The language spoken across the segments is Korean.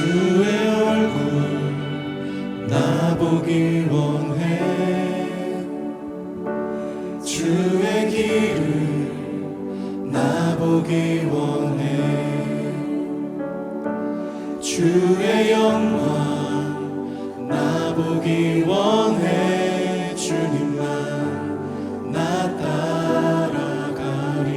주의 얼굴 나보기 원해. 주의 길을 나보기 원해. 주의 영광 나보기 원해. 주님만 나 따라가리.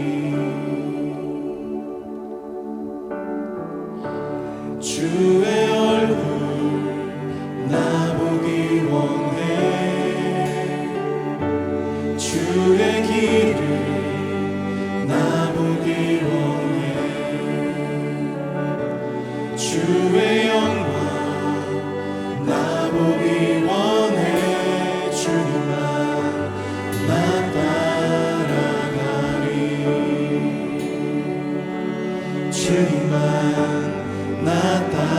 주의 얼굴 나보기 원해. 주의 길을 나보기 원해. 주의 영광 나보기 원해. 주님만 나 따라가리. 주님만 나 따라가리.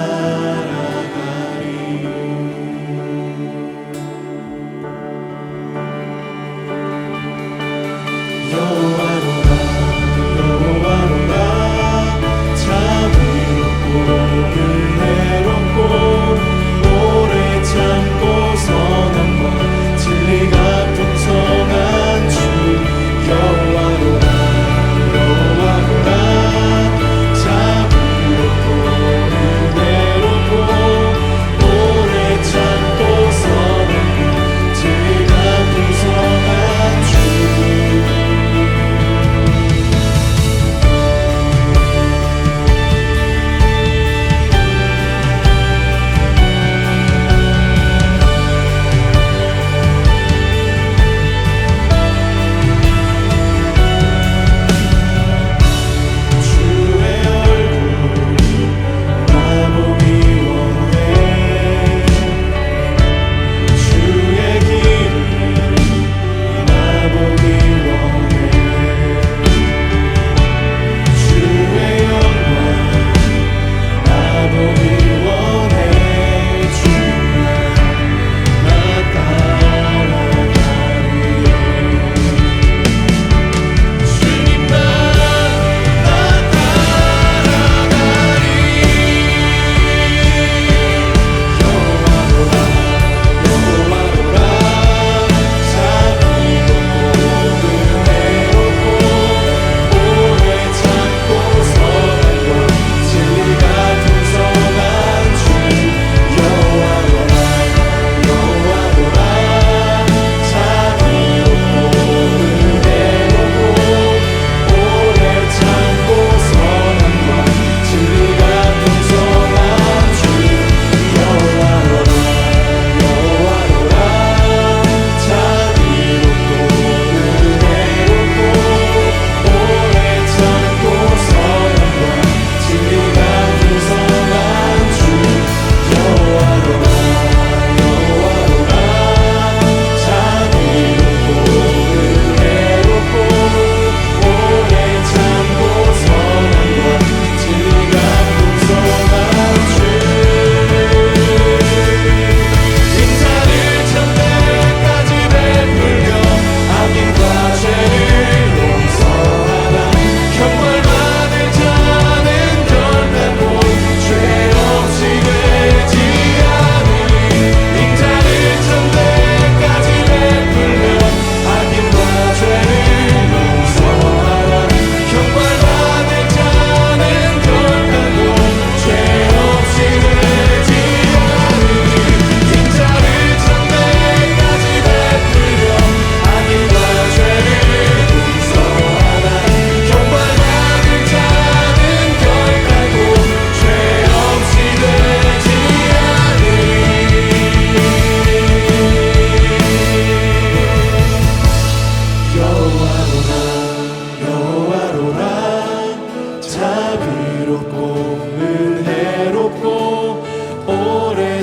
여호와로라 여호와로라 참 위롭고 은혜롭고 오래 참고 선함과 진리가 풍성한 주. 여호와로라 여호와로라 참 위롭고 은혜롭고 오래 참고 선함과 진리가 풍성한 주.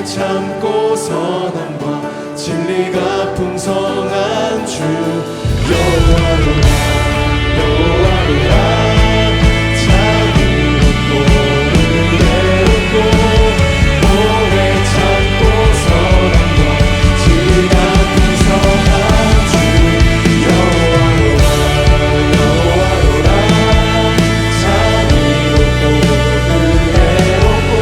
참고 선함과 진리가 풍성한 주. 여호와로라 여호와로라 참 위롭고 은혜롭고 오래 참고 선함과 진리가 풍성한 주. 여호와로라 여호와로라 참 위롭고 은혜롭고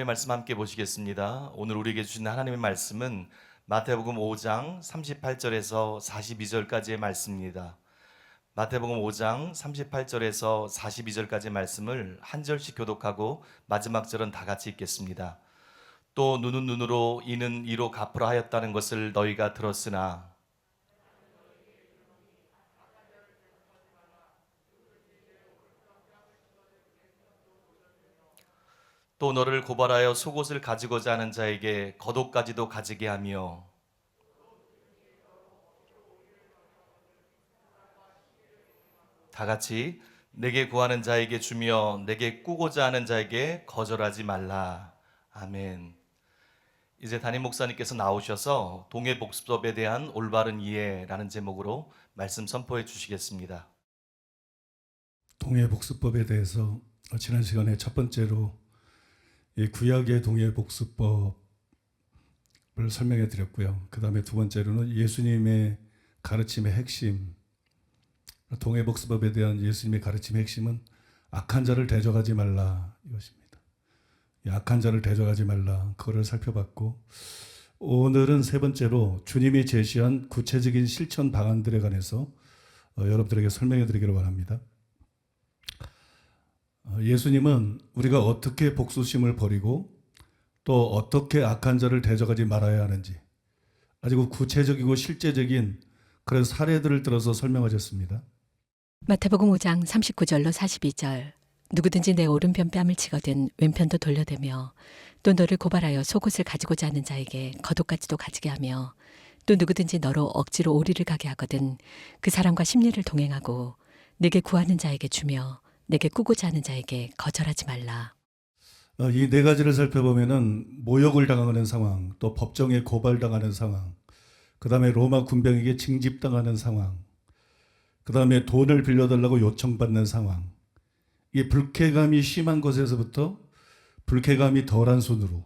하나님의 말씀 함께 보시겠습니다. 오늘 우리에게 주신 하나님의 말씀은 마태복음 5장 38절에서 42절까지의 말씀입니다. 마태복음 5장 38절에서 42절까지의 말씀을 한 절씩 교독하고 마지막 절은 다 같이 읽겠습니다. 또 눈은 눈으로 이는 이로 갚으라 하였다는 것을 너희가 들었으나 또 너를 고발하여 속옷을 가지고자 하는 자에게 겉옷까지도 가지게 하며 다 같이 내게 구하는 자에게 주며 내게 꾸고자 하는 자에게 거절하지 말라. 아멘. 이제 담임 목사님께서 나오셔서 동해복습법에 대한 올바른 이해라는 제목으로 말씀 선포해 주시겠습니다. 동해복습법에 대해서 지난 시간에 첫 번째로 이 구약의 동해복습법을 설명해 드렸고요. 그 다음에 두 번째로는 예수님의 가르침의 핵심, 동해복습법에 대한 예수님의 가르침의 핵심은 악한 자를 대적하지 말라 이것입니다. 이 악한 자를 대적하지 말라, 그거를 살펴봤고, 오늘은 세 번째로 주님이 제시한 구체적인 실천 방안들에 관해서 여러분들에게 설명해 드리기를 원합니다. 예수님은 우리가 어떻게 복수심을 버리고 또 어떻게 악한 자를 대적하지 말아야 하는지 아주 구체적이고 실제적인 그런 사례들을 들어서 설명하셨습니다. 마태복음 5장 39절로 42절. 누구든지 내 오른편 뺨을 치거든 왼편도 돌려대며 또 너를 고발하여 속옷을 가지고자 하는 자에게 겉옷까지도 가지게 하며 또 누구든지 너로 억지로 오리를 가게 하거든 그 사람과 심리를 동행하고 내게 구하는 자에게 주며 내게 꾸고자 하는 자에게 거절하지 말라. 이 네 가지를 살펴보면은 모욕을 당하는 상황, 또 법정에 고발당하는 상황, 그 다음에 로마 군병에게 징집당하는 상황, 그 다음에 돈을 빌려달라고 요청받는 상황, 이 불쾌감이 심한 것에서부터 불쾌감이 덜한 손으로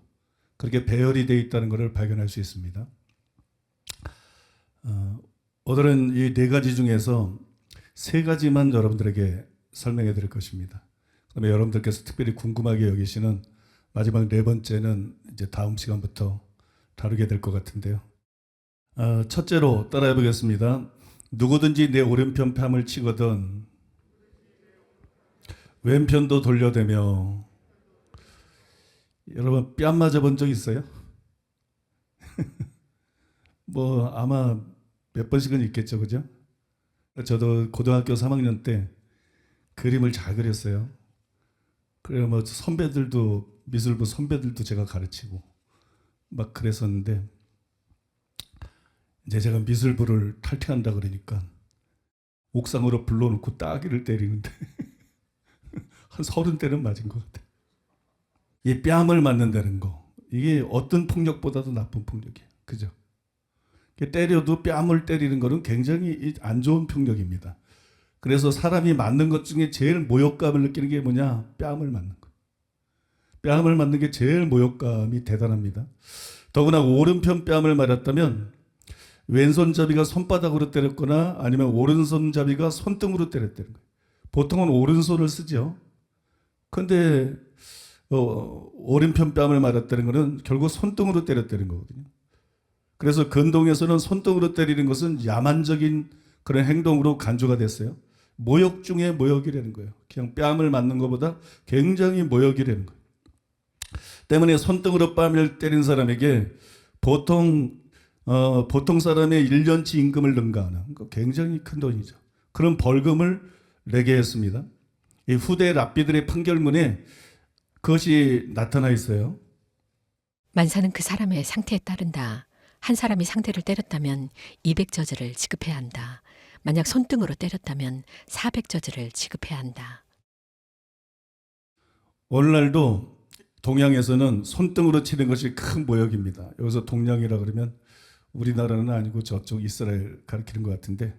그렇게 배열이 되어 있다는 것을 발견할 수 있습니다. 오늘은 이 네 가지 중에서 세 가지만 여러분들에게 설명해 드릴 것입니다. 그다음에 여러분들께서 특별히 궁금하게 여기시는 마지막 네 번째는 이제 다음 시간부터 다루게 될 것 같은데요. 첫째로 따라해 보겠습니다. 누구든지 내 오른편 뺨을 치거든 왼편도 돌려대며. 여러분 뺨 맞아 본 적 있어요? 뭐 아마 몇 번씩은 있겠죠, 그죠? 저도 고등학교 3학년 때 그림을 잘 그렸어요. 그래 뭐 선배들도, 미술부 선배들도 제가 가르치고 막 그랬었는데, 이제 제가 미술부를 탈퇴한다 그러니까 옥상으로 불러놓고 따귀를 때리는데 한 30대는 맞은 것 같아요. 이 뺨을 맞는다는 거, 이게 어떤 폭력보다도 나쁜 폭력이에요. 그죠? 때려도 뺨을 때리는 거는 굉장히 안 좋은 폭력입니다. 그래서 사람이 맞는 것 중에 제일 모욕감을 느끼는 게 뭐냐? 뺨을 맞는 거. 뺨을 맞는 게 제일 모욕감이 대단합니다. 더구나 오른편 뺨을 맞았다면 왼손잡이가 손바닥으로 때렸거나 아니면 오른손잡이가 손등으로 때렸다는 거예요. 보통은 오른손을 쓰죠. 그런데 오른편 뺨을 맞았다는 것은 결국 손등으로 때렸다는 거거든요. 그래서 근동에서는 손등으로 때리는 것은 야만적인 그런 행동으로 간주가 됐어요. 모욕 중에 모욕이라는 거예요. 그냥 뺨을 맞는 것보다 굉장히 모욕이라는 거예요. 때문에 손등으로 뺨을 때린 사람에게 보통 사람의 1년치 임금을 능가하는 굉장히 큰 돈이죠. 그런 벌금을 내게 했습니다. 이 후대 랍비들의 판결문에 그것이 나타나 있어요. 만사는 그 사람의 상태에 따른다. 한 사람이 상대를 때렸다면 200저주를 지급해야 한다. 만약 손등으로 때렸다면 400저주를 지급해야 한다. 오늘날도 동양에서는 손등으로 치는 것이 큰 모욕입니다. 여기서 동양이라 그러면 우리나라는 아니고 저쪽 이스라엘 가리키는 것 같은데,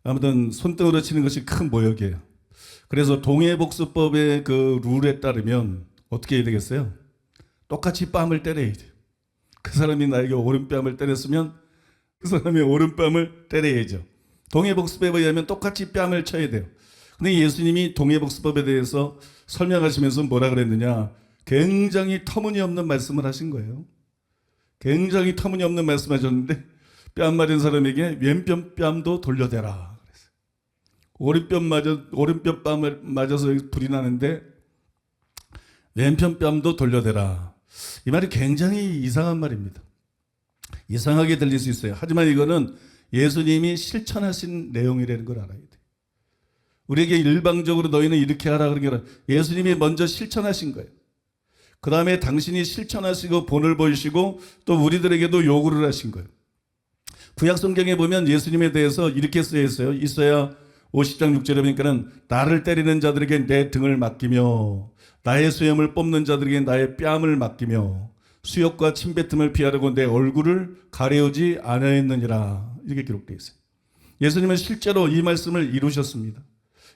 아무튼 손등으로 치는 것이 큰 모욕이에요. 그래서 동해복수법의 그 룰에 따르면 어떻게 해야 되겠어요? 똑같이 뺨을 때려야 돼요. 그 사람이 나에게 오른뺨을 때렸으면 그 사람의 오른뺨을 때려야죠. 동해복수법에 의하면 똑같이 뺨을 쳐야 돼요. 근데 예수님이 동해복수법에 대해서 설명하시면서 뭐라 그랬느냐? 굉장히 터무니없는 말씀을 하신 거예요. 굉장히 터무니없는 말씀하셨는데 뺨 맞은 사람에게 왼편 뺨도 돌려대라. 오른편 뺨을 맞아서 불이 나는데 왼편 뺨도 돌려대라. 이 말이 굉장히 이상한 말입니다. 이상하게 들릴 수 있어요. 하지만 이거는 예수님이 실천하신 내용이라는 걸 알아야 돼요. 우리에게 일방적으로 너희는 이렇게 하라 그런 게 아니라 예수님이 먼저 실천하신 거예요. 그 다음에 당신이 실천하시고 본을 보이시고 또 우리들에게도 요구를 하신 거예요. 구약성경에 보면 예수님에 대해서 이렇게 쓰여 있어요. 이사야 50장 6절에 보니까는 나를 때리는 자들에게 내 등을 맡기며 나의 수염을 뽑는 자들에게 나의 뺨을 맡기며 수욕과 침뱉음을 피하려고 내 얼굴을 가려우지 아니하였느니라. 이렇게 기록되어 있어요. 예수님은 실제로 이 말씀을 이루셨습니다.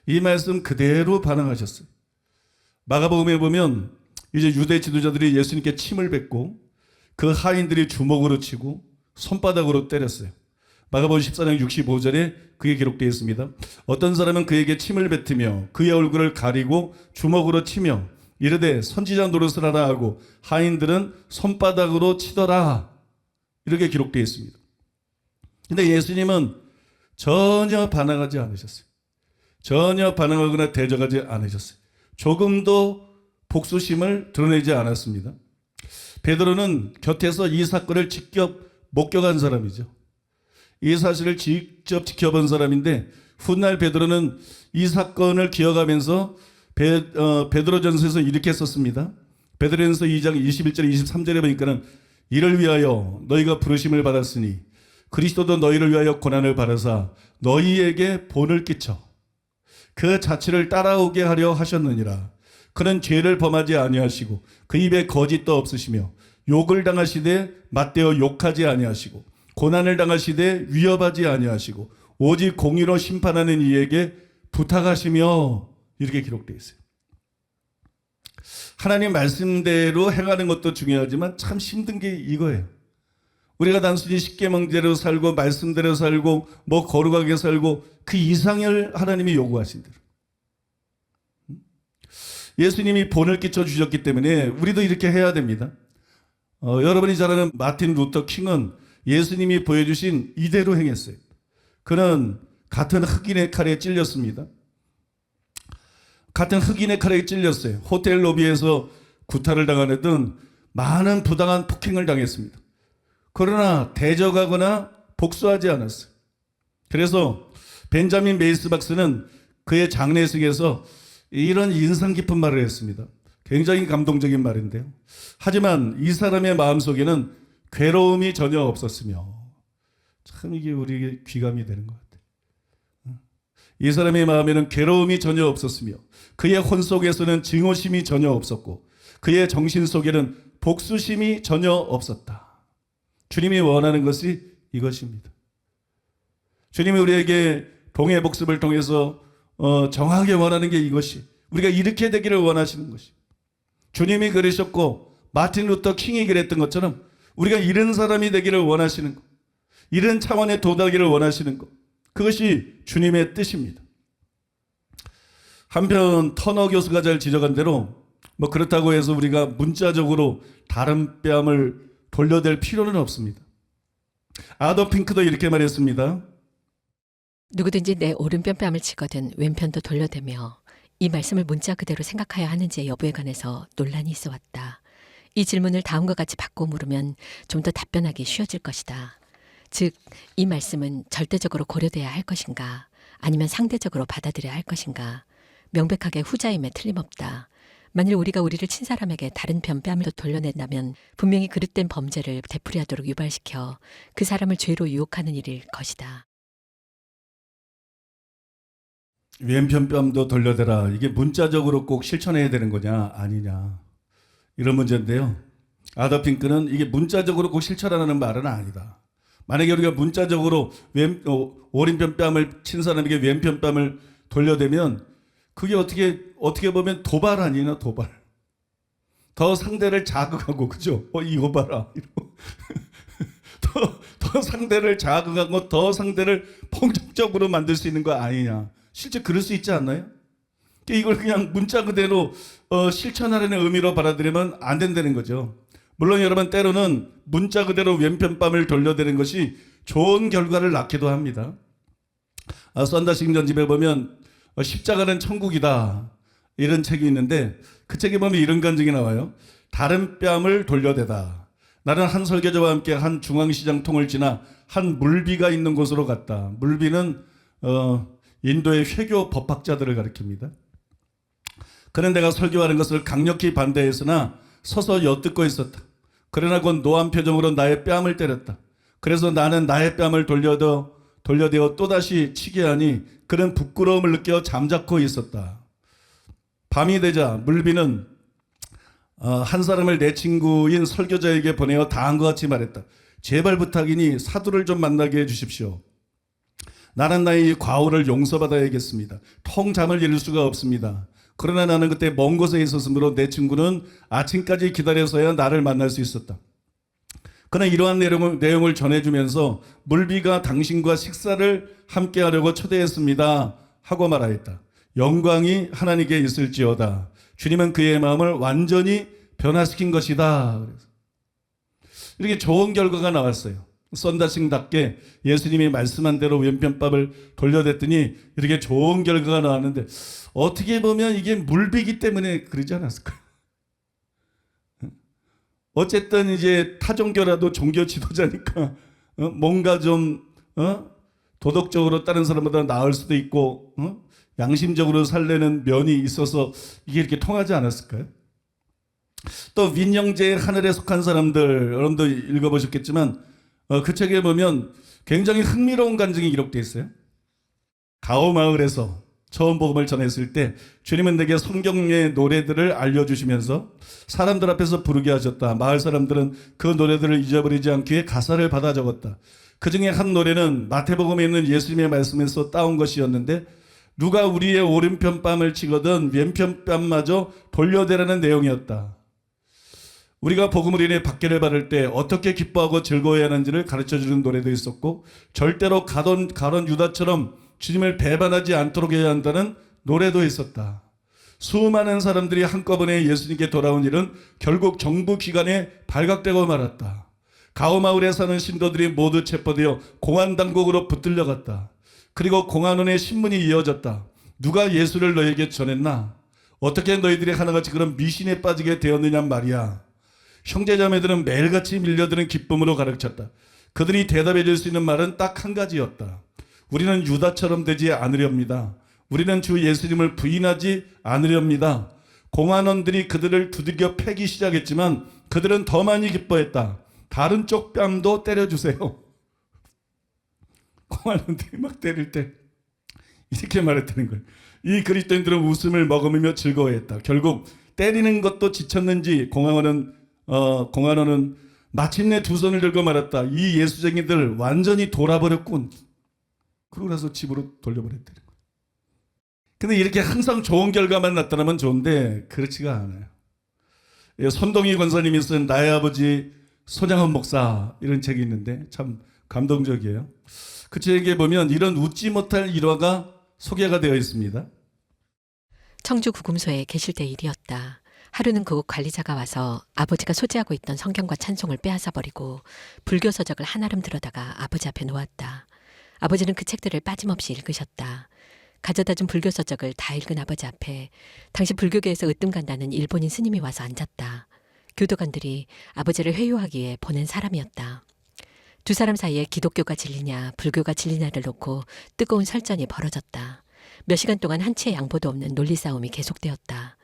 이 말씀 그대로 반응하셨어요. 마가복음에 보면 이제 유대 지도자들이 예수님께 침을 뱉고 그 하인들이 주먹으로 치고 손바닥으로 때렸어요. 마가복음 14장 65절에 그게 기록되어 있습니다. 어떤 사람은 그에게 침을 뱉으며 그의 얼굴을 가리고 주먹으로 치며 이르되 선지자 노릇을 하라 하고 하인들은 손바닥으로 치더라. 이렇게 기록되어 있습니다. 근데 예수님은 전혀 반항하지 않으셨어요. 전혀 반항하거나 대적하지 않으셨어요. 조금도 복수심을 드러내지 않았습니다. 베드로는 곁에서 이 사건을 직접 목격한 사람이죠. 이 사실을 직접 지켜본 사람인데 훗날 베드로는 이 사건을 기억하면서 베드로전서에서 이렇게 썼습니다. 베드로전서 2장 21절 23절에 보니까는 이를 위하여 너희가 부르심을 받았으니 그리스도도 너희를 위하여 고난을 받으사 너희에게 본을 끼쳐 그 자취를 따라오게 하려 하셨느니라. 그는 죄를 범하지 아니하시고 그 입에 거짓도 없으시며 욕을 당하시되 맞대어 욕하지 아니하시고 고난을 당하시되 위협하지 아니하시고 오직 공의로 심판하는 이에게 부탁하시며 이렇게 기록되어 있어요. 하나님 말씀대로 행하는 것도 중요하지만 참 힘든 게 이거예요. 우리가 단순히 십계명대로 살고 말씀대로 살고 뭐 거룩하게 살고 그 이상을 하나님이 요구하신 대로. 예수님이 본을 끼쳐 주셨기 때문에 우리도 이렇게 해야 됩니다. 여러분이 잘 아는 마틴 루터 킹은 예수님이 보여주신 이대로 행했어요. 그는 같은 흑인의 칼에 찔렸습니다. 같은 흑인의 칼에 찔렸어요. 호텔 로비에서 구타를 당하던 많은 부당한 폭행을 당했습니다. 그러나 대적하거나 복수하지 않았어요. 그래서 벤자민 메이스 박사는 그의 장례식에서 이런 인상 깊은 말을 했습니다. 굉장히 감동적인 말인데요. 하지만 이 사람의 마음속에는 괴로움이 전혀 없었으며 참 이게 우리에게 귀감이 되는 것 같아요. 이 사람의 마음에는 괴로움이 전혀 없었으며 그의 혼 속에서는 증오심이 전혀 없었고 그의 정신 속에는 복수심이 전혀 없었다. 주님이 원하는 것이 이것입니다. 주님이 우리에게 봉의 복습을 통해서 정확하게 원하는 게 이것이 우리가 이렇게 되기를 원하시는 것이 주님이 그러셨고 마틴 루터 킹이 그랬던 것처럼 우리가 이런 사람이 되기를 원하시는 것, 이런 차원에 도달하기를 원하시는 것, 그것이 주님의 뜻입니다. 한편 터너 교수가 잘 지적한 대로 뭐 그렇다고 해서 우리가 문자적으로 다른 뺨을 돌려댈 필요는 없습니다. 아더 핑크도 이렇게 말했습니다. 누구든지 내 오른편 뺨을 치거든 왼편도 돌려대며 이 말씀을 문자 그대로 생각하여야 하는지의 여부에 관해서 논란이 있어 왔다. 이 질문을 다음과 같이 바꿔 물으면 좀 더 답변하기 쉬워질 것이다. 즉, 이 말씀은 절대적으로 고려돼야 할 것인가 아니면 상대적으로 받아들여야 할 것인가 명백하게 후자임에 틀림없다. 만일 우리가 우리를 친 사람에게 다른 편 뺨을 돌려낸다면 분명히 그릇된 범죄를 되풀이하도록 유발시켜 그 사람을 죄로 유혹하는 일일 것이다. 왼편 뺨도 돌려대라. 이게 문자적으로 꼭 실천해야 되는 거냐 아니냐 이런 문제인데요. 아더 핑크는 이게 문자적으로 꼭 실천하는 말은 아니다. 만약에 우리가 문자적으로 오른편 뺨을 친 사람에게 왼편 뺨을 돌려대면 그게 어떻게 보면 도발 아니나 도발. 더 상대를 자극하고 그죠? 이거 봐라. 이러고. 더 상대를 자극하고 더 상대를 폭력적으로 만들 수 있는 거 아니냐. 실제 그럴 수 있지 않나요? 이걸 그냥 문자 그대로 실천하려는 의미로 받아들이면 안 된다는 거죠. 물론 여러분 때로는 문자 그대로 왼편뺨을 돌려대는 것이 좋은 결과를 낳기도 합니다. 썬다싱 전집에 보면 십자가는 천국이다 이런 책이 있는데 그 책에 보면 이런 간증이 나와요. 다른 뺨을 돌려대다. 나는 한 설교자와 함께 한 중앙시장 통을 지나 한 물비가 있는 곳으로 갔다. 물비는 인도의 회교 법학자들을 가리킵니다. 그는 내가 설교하는 것을 강력히 반대했으나 서서 엿듣고 있었다. 그러나 곧 노한 표정으로 나의 뺨을 때렸다. 그래서 나는 나의 뺨을 돌려대어 또다시 치게 하니 그는 부끄러움을 느껴 잠자코 있었다. 밤이 되자 물비는 한 사람을 내 친구인 설교자에게 보내어 다음과 같이 말했다. 제발 부탁이니 사두를 좀 만나게 해주십시오. 나는 나의 과오를 용서받아야겠습니다. 통 잠을 이룰 수가 없습니다. 그러나 나는 그때 먼 곳에 있었으므로 내 친구는 아침까지 기다려서야 나를 만날 수 있었다. 그는 이러한 내용을 전해주면서 물비가 당신과 식사를 함께 하려고 초대했습니다 하고 말하였다. 영광이 하나님께 있을지어다. 주님은 그의 마음을 완전히 변화시킨 것이다. 그래서 이렇게 좋은 결과가 나왔어요. 썬다싱답게 예수님이 말씀한 대로 왼편밥을 돌려댔더니 이렇게 좋은 결과가 나왔는데 어떻게 보면 이게 물비기 때문에 그러지 않았을까요? 어쨌든 이제 타종교라도 종교 지도자니까 뭔가 좀 도덕적으로 다른 사람보다 나을 수도 있고 양심적으로 살려는 면이 있어서 이게 이렇게 통하지 않았을까요? 또 윈영제의 하늘에 속한 사람들 여러분도 읽어보셨겠지만 그 책에 보면 굉장히 흥미로운 간증이 기록되어 있어요. 가오 마을에서 처음 복음을 전했을 때 주님은 내게 성경의 노래들을 알려주시면서 사람들 앞에서 부르게 하셨다. 마을 사람들은 그 노래들을 잊어버리지 않기 위해 가사를 받아 적었다. 그 중에 한 노래는 마태복음에 있는 예수님의 말씀에서 따온 것이었는데 누가 우리의 오른편 뺨을 치거든 왼편 뺨마저 돌려대라는 내용이었다. 우리가 복음을 인해 박해를 받을 때 어떻게 기뻐하고 즐거워해야 하는지를 가르쳐주는 노래도 있었고 절대로 가론 유다처럼 주님을 배반하지 않도록 해야 한다는 노래도 있었다. 수많은 사람들이 한꺼번에 예수님께 돌아온 일은 결국 정부 기관에 발각되고 말았다. 가오마을에 사는 신도들이 모두 체포되어 공안당국으로 붙들려갔다. 그리고 공안원의 신문이 이어졌다. 누가 예수를 너에게 전했나? 어떻게 너희들이 하나같이 그런 미신에 빠지게 되었느냐 말이야. 형제자매들은 매일같이 밀려드는 기쁨으로 가르쳤다. 그들이 대답해 줄 수 있는 말은 딱 한 가지였다. 우리는 유다처럼 되지 않으렵니다. 우리는 주 예수님을 부인하지 않으렵니다. 공안원들이 그들을 두들겨 패기 시작했지만 그들은 더 많이 기뻐했다. 다른 쪽 뺨도 때려주세요. 공안원들이 막 때릴 때 이렇게 말했다는 거예요. 이 그리스도인들은 웃음을 머금으며 즐거워했다. 결국 때리는 것도 지쳤는지 공안원은 마침내 두 손을 들고 말했다. 이 예수쟁이들 완전히 돌아버렸군. 그러고 나서 집으로 돌려버렸다는 거예요. 근데 이렇게 항상 좋은 결과만 나타나면 좋은데 그렇지가 않아요. 손동희 권사님이 쓴 나의 아버지 손양원 목사 이런 책이 있는데 참 감동적이에요. 그 책에 보면 이런 웃지 못할 일화가 소개가 되어 있습니다. 청주 구금소에 계실 때 일이었다. 하루는 그곳 관리자가 와서 아버지가 소지하고 있던 성경과 찬송을 빼앗아 버리고 불교 서적을 한아름 들어다가 아버지 앞에 놓았다. 아버지는 그 책들을 빠짐없이 읽으셨다. 가져다 준 불교 서적을 다 읽은 아버지 앞에 당시 불교계에서 으뜸간다는 일본인 스님이 와서 앉았다. 교도관들이 아버지를 회유하기에 보낸 사람이었다. 두 사람 사이에 기독교가 진리냐 불교가 진리냐를 놓고 뜨거운 설전이 벌어졌다. 몇 시간 동안 한치의 양보도 없는 논리 싸움이 계속되었다.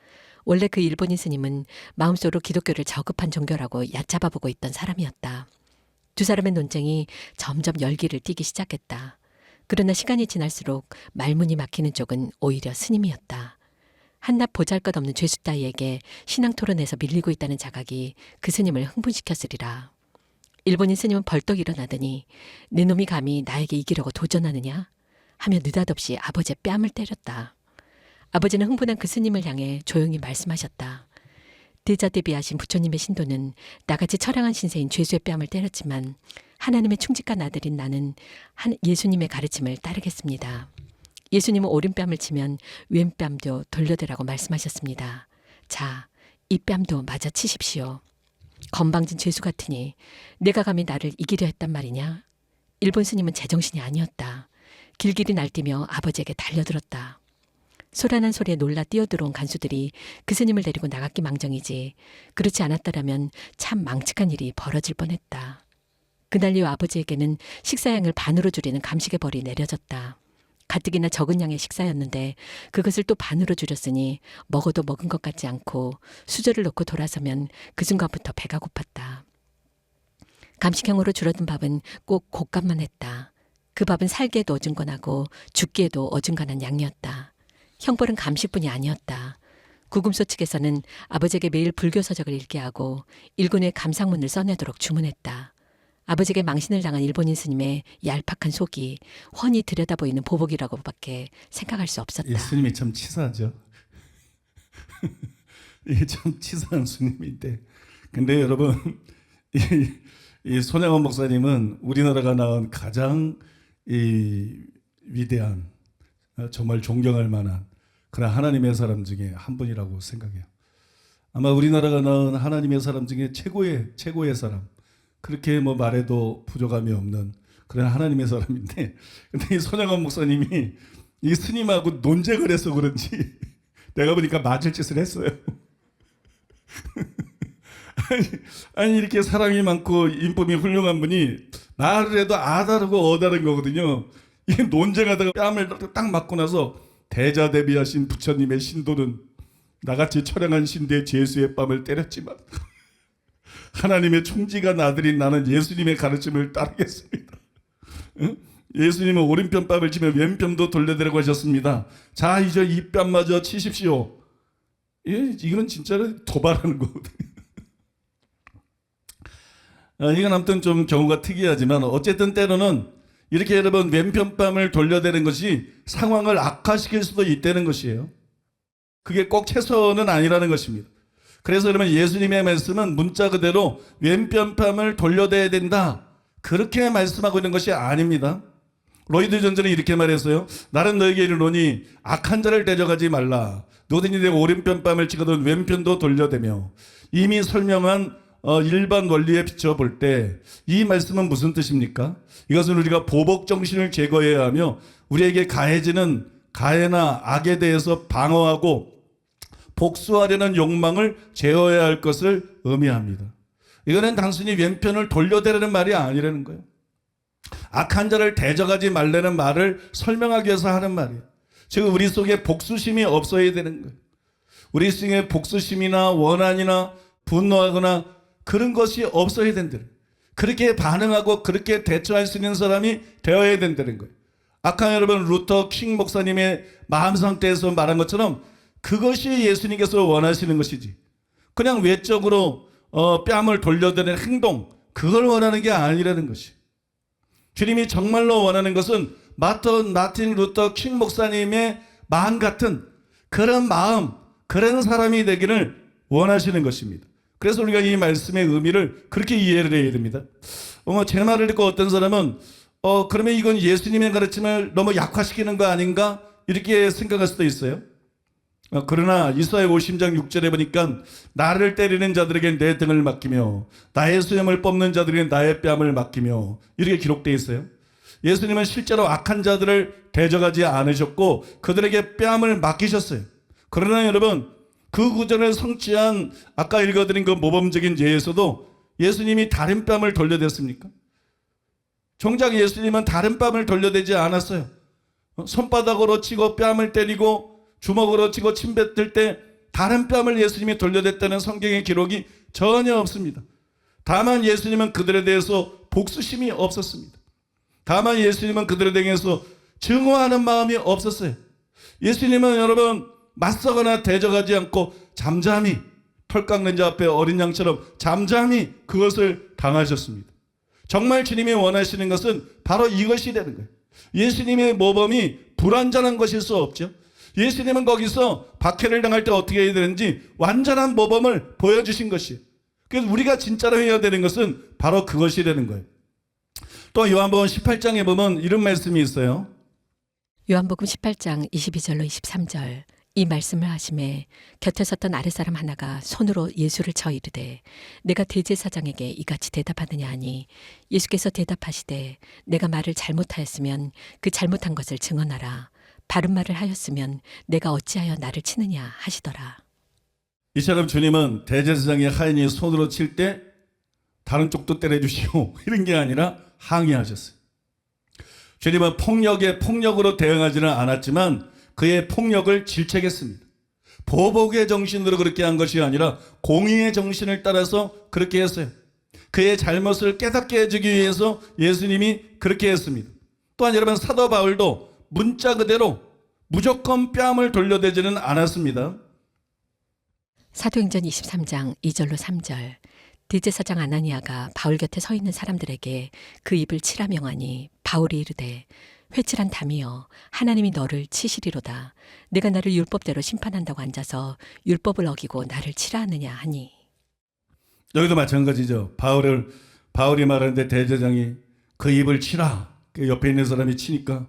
원래 그 일본인 스님은 마음속으로 기독교를 저급한 종교라고 얕잡아보고 있던 사람이었다. 두 사람의 논쟁이 점점 열기를 띠기 시작했다. 그러나 시간이 지날수록 말문이 막히는 쪽은 오히려 스님이었다. 한낱 보잘것없는 죄수 따위에게 신앙 토론에서 밀리고 있다는 자각이 그 스님을 흥분시켰으리라. 일본인 스님은 벌떡 일어나더니 네 놈이 감히 나에게 이기려고 도전하느냐? 하며 느닷없이 아버지의 뺨을 때렸다. 아버지는 흥분한 그 스님을 향해 조용히 말씀하셨다. 대자대비하신 부처님의 신도는 나같이 처량한 신세인 죄수의 뺨을 때렸지만 하나님의 충직한 아들인 나는 예수님의 가르침을 따르겠습니다. 예수님은 오른뺨을 치면 왼뺨도 돌려대라고 말씀하셨습니다. 자, 이 뺨도 맞아 치십시오. 건방진 죄수 같으니 내가 감히 나를 이기려 했단 말이냐? 일본 스님은 제정신이 아니었다. 길길이 날뛰며 아버지에게 달려들었다. 소란한 소리에 놀라 뛰어들어온 간수들이 그 스님을 데리고 나갔기 망정이지 그렇지 않았더라면 참 망측한 일이 벌어질 뻔했다. 그날 이후 아버지에게는 식사량을 반으로 줄이는 감식의 벌이 내려졌다. 가뜩이나 적은 양의 식사였는데 그것을 또 반으로 줄였으니 먹어도 먹은 것 같지 않고 수저를 놓고 돌아서면 그 순간부터 배가 고팠다. 감식형으로 줄어든 밥은 꼭 곶감만 했다. 그 밥은 살기에도 어중간하고 죽기에도 어중간한 양이었다. 형벌은 감식뿐이 아니었다. 구금소 측에서는 아버지에게 매일 불교 서적을 읽게 하고 일군의 감상문을 써내도록 주문했다. 아버지에게 망신을 당한 일본인 스님의 얄팍한 속이 훤히 들여다보이는 보복이라고밖에 생각할 수 없었다. 이 스님이 참 치사하죠. 이게 참 치사한 스님인데, 근데 여러분 이 손양원 목사님은 우리나라가 낳은 가장 위대한, 정말 존경할 만한 그런 하나님의 사람 중에 한 분이라고 생각해요. 아마 우리나라가 낳은 하나님의 사람 중에 최고의 사람. 그렇게 뭐 말해도 부족함이 없는 그런 하나님의 사람인데, 근데 이 손양원 목사님이 이 스님하고 논쟁을 해서 그런지 내가 보니까 맞을 짓을 했어요. 아니 이렇게 사랑이 많고 인품이 훌륭한 분이 말을 해도 아다르고 어다른 거거든요. 이 논쟁하다가 뺨을 딱 맞고 나서 대자대비하신 부처님의 신도는 나같이 처량한 신대의 죄수의 뺨을 때렸지만 하나님의 충직한 아들인 나는 예수님의 가르침을 따르겠습니다. 예수님은 오른편 뺨을 치면 왼편도 돌려대라고 하셨습니다. 자, 이제 이 뺨마저 치십시오. 이건 진짜로 도발하는 거거든요. 이건 아무튼 좀 경우가 특이하지만 어쨌든 때로는 이렇게 여러분 왼편 뺨을 돌려대는 것이 상황을 악화시킬 수도 있다는 것이에요. 그게 꼭 최선은 아니라는 것입니다. 그래서 여러분 예수님의 말씀은 문자 그대로 왼편 뺨을 돌려대야 된다, 그렇게 말씀하고 있는 것이 아닙니다. 로이드 존슨은 이렇게 말했어요. 나는 너에게 이르노니 악한 자를 대적하지 말라. 누구든지 내 오른편 뺨을 치거든 왼편도 돌려대며. 이미 설명한 일반 원리에 비춰볼 때 이 말씀은 무슨 뜻입니까? 이것은 우리가 보복 정신을 제거해야 하며 우리에게 가해지는 가해나 악에 대해서 방어하고 복수하려는 욕망을 제어해야 할 것을 의미합니다. 이거는 단순히 왼편을 돌려대라는 말이 아니라는 거예요. 악한 자를 대적하지 말라는 말을 설명하기 위해서 하는 말이에요. 지금 우리 속에 복수심이 없어야 되는 거예요. 우리 속에 복수심이나 원한이나 분노하거나 그런 것이 없어야 된다는 거예요. 그렇게 반응하고 그렇게 대처할 수 있는 사람이 되어야 된다는 거예요. 아까 여러분 루터 킹 목사님의 마음 상태에서 말한 것처럼 그것이 예수님께서 원하시는 것이지, 그냥 외적으로 뺨을 돌려대는 행동, 그걸 원하는 게 아니라는 것이. 주님이 정말로 원하는 것은 마틴 루터 킹 목사님의 마음 같은 그런 마음, 그런 사람이 되기를 원하시는 것입니다. 그래서 우리가 이 말씀의 의미를 그렇게 이해를 해야 됩니다. 제 말을 듣고 어떤 사람은 그러면 이건 예수님의 가르침을 너무 약화시키는 거 아닌가, 이렇게 생각할 수도 있어요. 그러나 이사야 50장 6절에 보니까 나를 때리는 자들에게 내 등을 맡기며 나의 수염을 뽑는 자들에게 나의 뺨을 맡기며, 이렇게 기록되어 있어요. 예수님은 실제로 악한 자들을 대적하지 않으셨고 그들에게 뺨을 맡기셨어요. 그러나 여러분 그 구절을 성취한 아까 읽어드린 그 모범적인 예에서도 예수님이 다른 뺨을 돌려댔습니까? 정작 예수님은 다른 뺨을 돌려대지 않았어요. 손바닥으로 치고 뺨을 때리고 주먹으로 치고 침 뱉을 때 다른 뺨을 예수님이 돌려댔다는 성경의 기록이 전혀 없습니다. 다만 예수님은 그들에 대해서 복수심이 없었습니다. 다만 예수님은 그들에 대해서 증오하는 마음이 없었어요. 예수님은 여러분 맞서거나 대적하지 않고 잠잠히 털 깎는 자 앞에 어린 양처럼 잠잠히 그것을 당하셨습니다. 정말 주님이 원하시는 것은 바로 이것이 되는 거예요. 예수님의 모범이 불완전한 것일 수 없죠. 예수님은 거기서 박해를 당할 때 어떻게 해야 되는지 완전한 모범을 보여주신 것이에요. 그래서 우리가 진짜로 해야 되는 것은 바로 그것이 되는 거예요. 또 요한복음 18장에 보면 이런 말씀이 있어요. 요한복음 18장 22절로 23절 이 말씀을 하심에 곁에 섰던 아랫사람 하나가 손으로 예수를 쳐 이르되 내가 대제사장에게 이같이 대답하느냐 하니 예수께서 대답하시되 내가 말을 잘못하였으면 그 잘못한 것을 증언하라. 바른 말을 하였으면 내가 어찌하여 나를 치느냐 하시더라. 이처럼 주님은 대제사장의 하인이 손으로 칠 때 다른 쪽도 때려주시오 이런 게 아니라 항의하셨어요. 주님은 폭력에 폭력으로 대응하지는 않았지만 그의 폭력을 질책했습니다. 보복의 정신으로 그렇게 한 것이 아니라 공의의 정신을 따라서 그렇게 했어요. 그의 잘못을 깨닫게 해주기 위해서 예수님이 그렇게 했습니다. 또한 여러분 사도 바울도 문자 그대로 무조건 뺨을 돌려대지는 않았습니다. 사도행전 23장 2절로 3절 대제사장 아나니아가 바울 곁에 서 있는 사람들에게 그 입을 치라 명하니 바울이 이르되 회칠한 담이여 하나님이 너를 치시리로다. 내가 나를 율법대로 심판한다고 앉아서 율법을 어기고 나를 치라 하느냐 하니. 여기도 마찬가지죠. 바울이 말하는데 대제사장이 그 입을 치라. 그 옆에 있는 사람이 치니까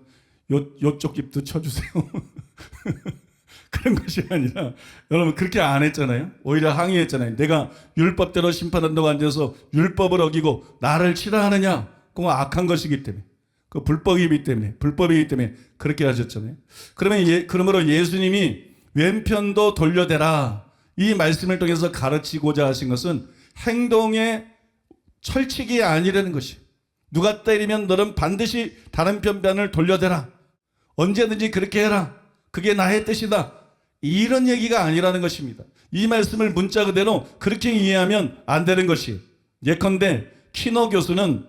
요쪽 입도 쳐주세요. 그런 것이 아니라 여러분 그렇게 안 했잖아요. 오히려 항의했잖아요. 내가 율법대로 심판한다고 앉아서 율법을 어기고 나를 치라 하느냐. 그건 악한 것이기 때문에. 그 불법이기 때문에 그렇게 하셨잖아요. 그러므로 예수님이 왼편도 돌려대라. 이 말씀을 통해서 가르치고자 하신 것은 행동의 철칙이 아니라는 것이. 누가 때리면 너는 반드시 다른 편을 돌려대라. 언제든지 그렇게 해라. 그게 나의 뜻이다. 이런 얘기가 아니라는 것입니다. 이 말씀을 문자 그대로 그렇게 이해하면 안 되는 것이. 예컨대 키노 교수는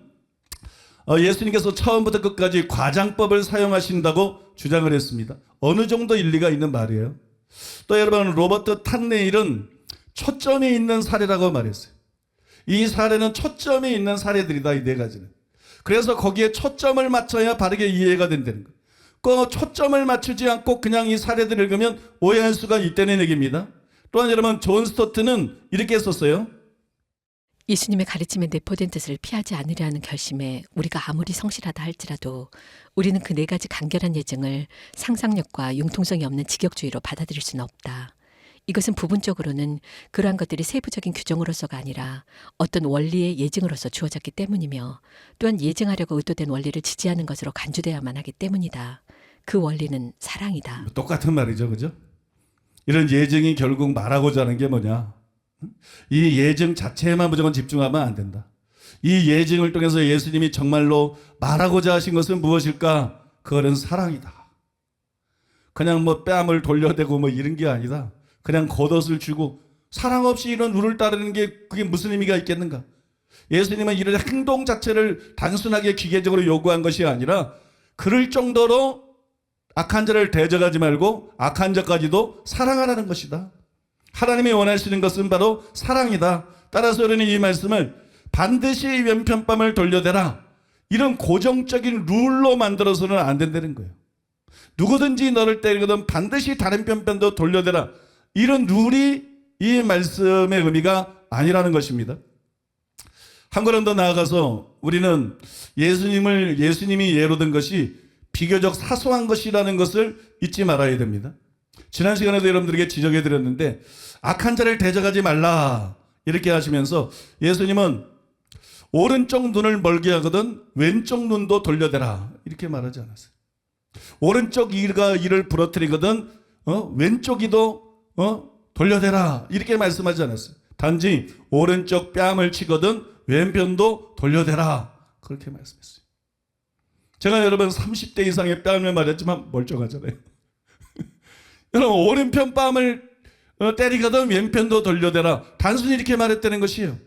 예수님께서 처음부터 끝까지 과장법을 사용하신다고 주장을 했습니다. 어느 정도 일리가 있는 말이에요. 또 여러분 로버트 탄네일은 초점이 있는 사례라고 말했어요. 이 사례는 초점이 있는 사례들이다. 이 네 가지는. 그래서 거기에 초점을 맞춰야 바르게 이해가 된다는 거예요. 그 초점을 맞추지 않고 그냥 이 사례들을 읽으면 오해할 수가 있다는 얘기입니다. 또한 여러분 존 스토트는 이렇게 썼어요. 예수님의 가르침에 내포된 뜻을 피하지 않으려는 결심에 우리가 아무리 성실하다 할지라도 우리는 그 네 가지 간결한 예증을 상상력과 융통성이 없는 직역주의로 받아들일 수는 없다. 이것은 부분적으로는 그러한 것들이 세부적인 규정으로서가 아니라 어떤 원리의 예증으로서 주어졌기 때문이며 또한 예증하려고 의도된 원리를 지지하는 것으로 간주되어야만 하기 때문이다. 그 원리는 사랑이다. 똑같은 말이죠. 그죠? 이런 예증이 결국 말하고자 하는 게 뭐냐? 이 예증 자체에만 무조건 집중하면 안 된다. 이 예증을 통해서 예수님이 정말로 말하고자 하신 것은 무엇일까? 그거는 사랑이다. 그냥 뭐 뺨을 돌려대고 뭐 이런 게 아니다. 그냥 겉옷을 주고 사랑 없이 이런 룰을 따르는 게 그게 무슨 의미가 있겠는가? 예수님은 이런 행동 자체를 단순하게 기계적으로 요구한 것이 아니라 그럴 정도로 악한 자를 대적하지 말고 악한 자까지도 사랑하라는 것이다. 하나님이 원하시는 것은 바로 사랑이다. 따라서 우리는 이 말씀을 반드시 왼편뺨을 돌려대라. 이런 고정적인 룰로 만들어서는 안 된다는 거예요. 누구든지 너를 때리거든 반드시 다른 편도 돌려대라. 이런 룰이 이 말씀의 의미가 아니라는 것입니다. 한 걸음 더 나아가서 우리는 예수님이 예로 든 것이 비교적 사소한 것이라는 것을 잊지 말아야 됩니다. 지난 시간에도 여러분들에게 지적해 드렸는데 악한 자를 대적하지 말라 이렇게 하시면서 예수님은 오른쪽 눈을 멀게 하거든 왼쪽 눈도 돌려대라 이렇게 말하지 않았어요. 오른쪽 이를 부러뜨리거든 왼쪽 이도 돌려대라 이렇게 말씀하지 않았어요. 단지 오른쪽 뺨을 치거든 왼편도 돌려대라 그렇게 말씀했어요. 제가 여러분 30대 이상의 뺨을 맞았지만 멀쩡하잖아요. 여러분 오른편 뺨을 때리거든 왼편도 돌려대라 단순히 이렇게 말했다는 것이에요.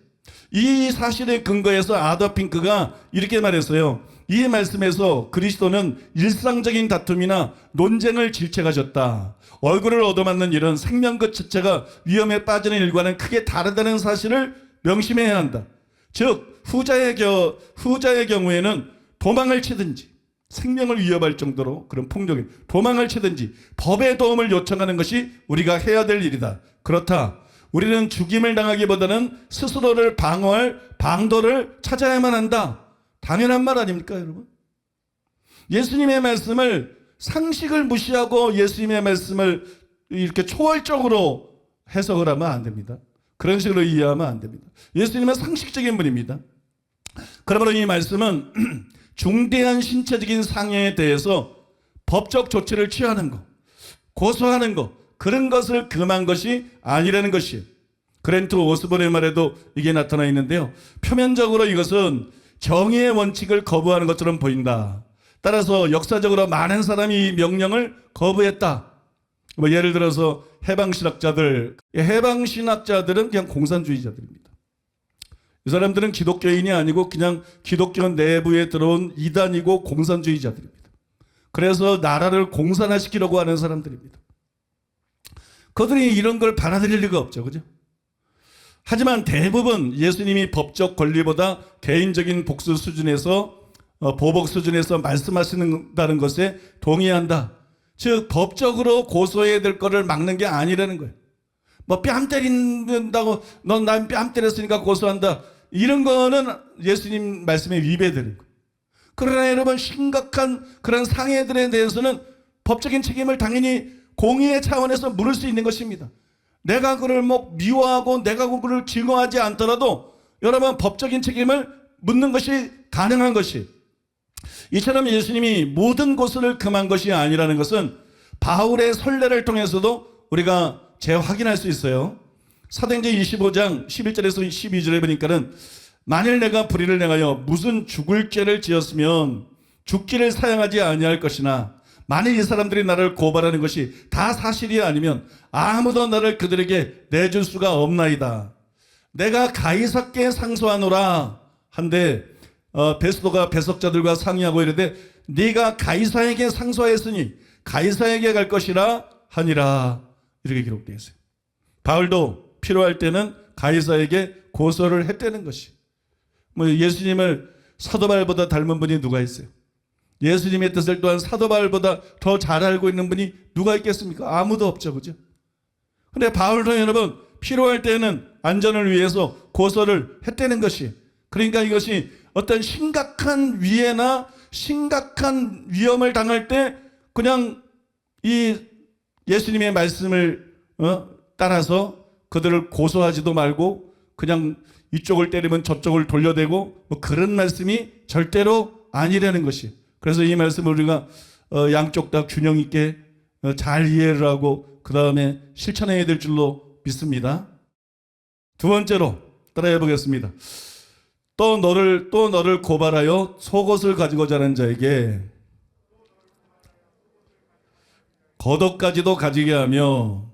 이 사실에 근거해서 아더 핑크가 이렇게 말했어요. 이 말씀에서 그리스도는 일상적인 다툼이나 논쟁을 질책하셨다. 얼굴을 얻어맞는 이런 생명 그 자체가 위험에 빠지는 일과는 크게 다르다는 사실을 명심해야 한다. 즉 후자의 경우에는 도망을 치든지 생명을 위협할 정도로 그런 폭력이 도망을 치든지 법의 도움을 요청하는 것이 우리가 해야 될 일이다. 그렇다. 우리는 죽임을 당하기보다는 스스로를 방어할 방도를 찾아야만 한다. 당연한 말 아닙니까, 여러분? 예수님의 말씀을 상식을 무시하고 예수님의 말씀을 이렇게 초월적으로 해석을 하면 안 됩니다. 그런 식으로 이해하면 안 됩니다. 예수님은 상식적인 분입니다. 그러므로 이 말씀은 중대한 신체적인 상해에 대해서 법적 조치를 취하는 것, 고소하는 것, 그런 것을 금한 것이 아니라는 것이에요. 그랜트 오스본의 말에도 이게 나타나 있는데요. 표면적으로 이것은 정의의 원칙을 거부하는 것처럼 보인다. 따라서 역사적으로 많은 사람이 이 명령을 거부했다. 뭐 예를 들어서 해방신학자들은 그냥 공산주의자들입니다. 이 사람들은 기독교인이 아니고 그냥 기독교 내부에 들어온 이단이고 공산주의자들입니다. 그래서 나라를 공산화시키려고 하는 사람들입니다. 그들이 이런 걸 받아들일 리가 없죠. 그죠? 하지만 대부분 예수님이 법적 권리보다 개인적인 복수 수준에서 보복 수준에서 말씀하시는다는 것에 동의한다. 즉 법적으로 고소해야 될 거를 막는 게 아니라는 거예요. 뭐 뺨 때린다고 넌 난 뺨 때렸으니까 고소한다. 이런 거는 예수님 말씀에 위배되는 거예요. 그러나 여러분 심각한 그런 상해들에 대해서는 법적인 책임을 당연히 공의의 차원에서 물을 수 있는 것입니다. 내가 그를 뭐 미워하고 내가 그를 증오하지 않더라도 여러분 법적인 책임을 묻는 것이 가능한 것이, 이처럼 예수님이 모든 고소를 금한 것이 아니라는 것은 바울의 선례를 통해서도 우리가 재확인할 수 있어요. 사도행전 25장 11절에서 12절에 보니까는 만일 내가 불의를 행하여 무슨 죽을 죄를 지었으면 죽기를 사양하지 아니할 것이나 만일 이 사람들이 나를 고발하는 것이 다 사실이 아니면 아무도 나를 그들에게 내줄 수가 없나이다. 내가 가이사께 상소하노라 한데 베스도가 배석자들과 상의하고 이르되 네가 가이사에게 상소하였으니 가이사에게 갈 것이라 하니라. 이렇게 기록되어 있어요. 바울도 필요할 때는 가이사에게 고소를 했다는 것이. 뭐 예수님을 사도 바울보다 닮은 분이 누가 있어요? 예수님의 뜻을 또한 사도 바울보다 더 잘 알고 있는 분이 누가 있겠습니까? 아무도 없죠. 그죠? 근데 바울도 여러분 필요할 때는 안전을 위해서 고소를 했다는 것이, 그러니까 이것이 어떤 심각한 위해나 심각한 위험을 당할 때 그냥 이 예수님의 말씀을 따라서 그들을 고소하지도 말고 그냥 이쪽을 때리면 저쪽을 돌려대고 뭐 그런 말씀이 절대로 아니라는 것이. 그래서 이 말씀을 우리가 양쪽 다 균형 있게 잘 이해를 하고 그 다음에 실천해야 될 줄로 믿습니다. 두 번째로 따라해 보겠습니다. 또 너를 고발하여 속옷을 가지고자 하는 자에게 겉옷까지도 가지게 하며.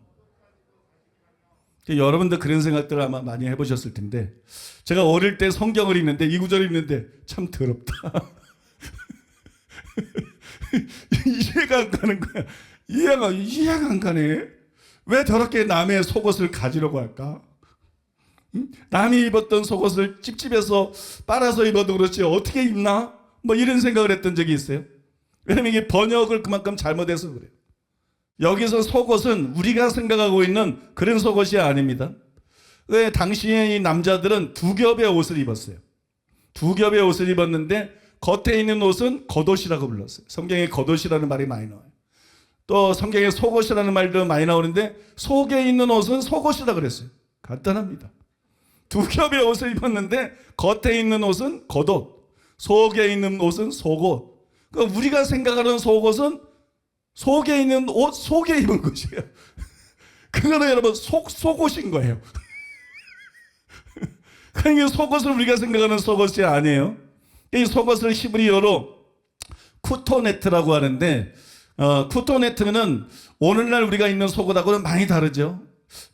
여러분들 그런 생각들을 아마 많이 해보셨을 텐데, 제가 어릴 때 성경을 읽는데 이 구절을 읽는데 참 더럽다. 이해가 안 가는 거야. 이해가 안 가네. 왜 저렇게 남의 속옷을 가지려고 할까? 남이 입었던 속옷을 찝찝해서 빨아서 입어도 그렇지 어떻게 입나? 뭐 이런 생각을 했던 적이 있어요. 왜냐면 이게 번역을 그만큼 잘못해서 그래요. 여기서 속옷은 우리가 생각하고 있는 그런 속옷이 아닙니다. 왜 당시에 이 남자들은 두 겹의 옷을 입었어요. 두 겹의 옷을 입었는데 겉에 있는 옷은 겉옷이라고 불렀어요. 성경에 겉옷이라는 말이 많이 나와요. 또 성경에 속옷이라는 말도 많이 나오는데 속에 있는 옷은 속옷이라고 그랬어요. 간단합니다. 두 겹의 옷을 입었는데 겉에 있는 옷은 겉옷, 속에 있는 옷은 속옷. 그러니까 우리가 생각하는 속옷은 속에 있는 옷 속에 입은 것이에요. 그거는 여러분 속옷인 거예요. 그러니까 속옷을 우리가 생각하는 속옷이 아니에요. 이 속옷을 히브리어로 쿠토네트라고 하는데 쿠토네트는 오늘날 우리가 입는 속옷하고는 많이 다르죠.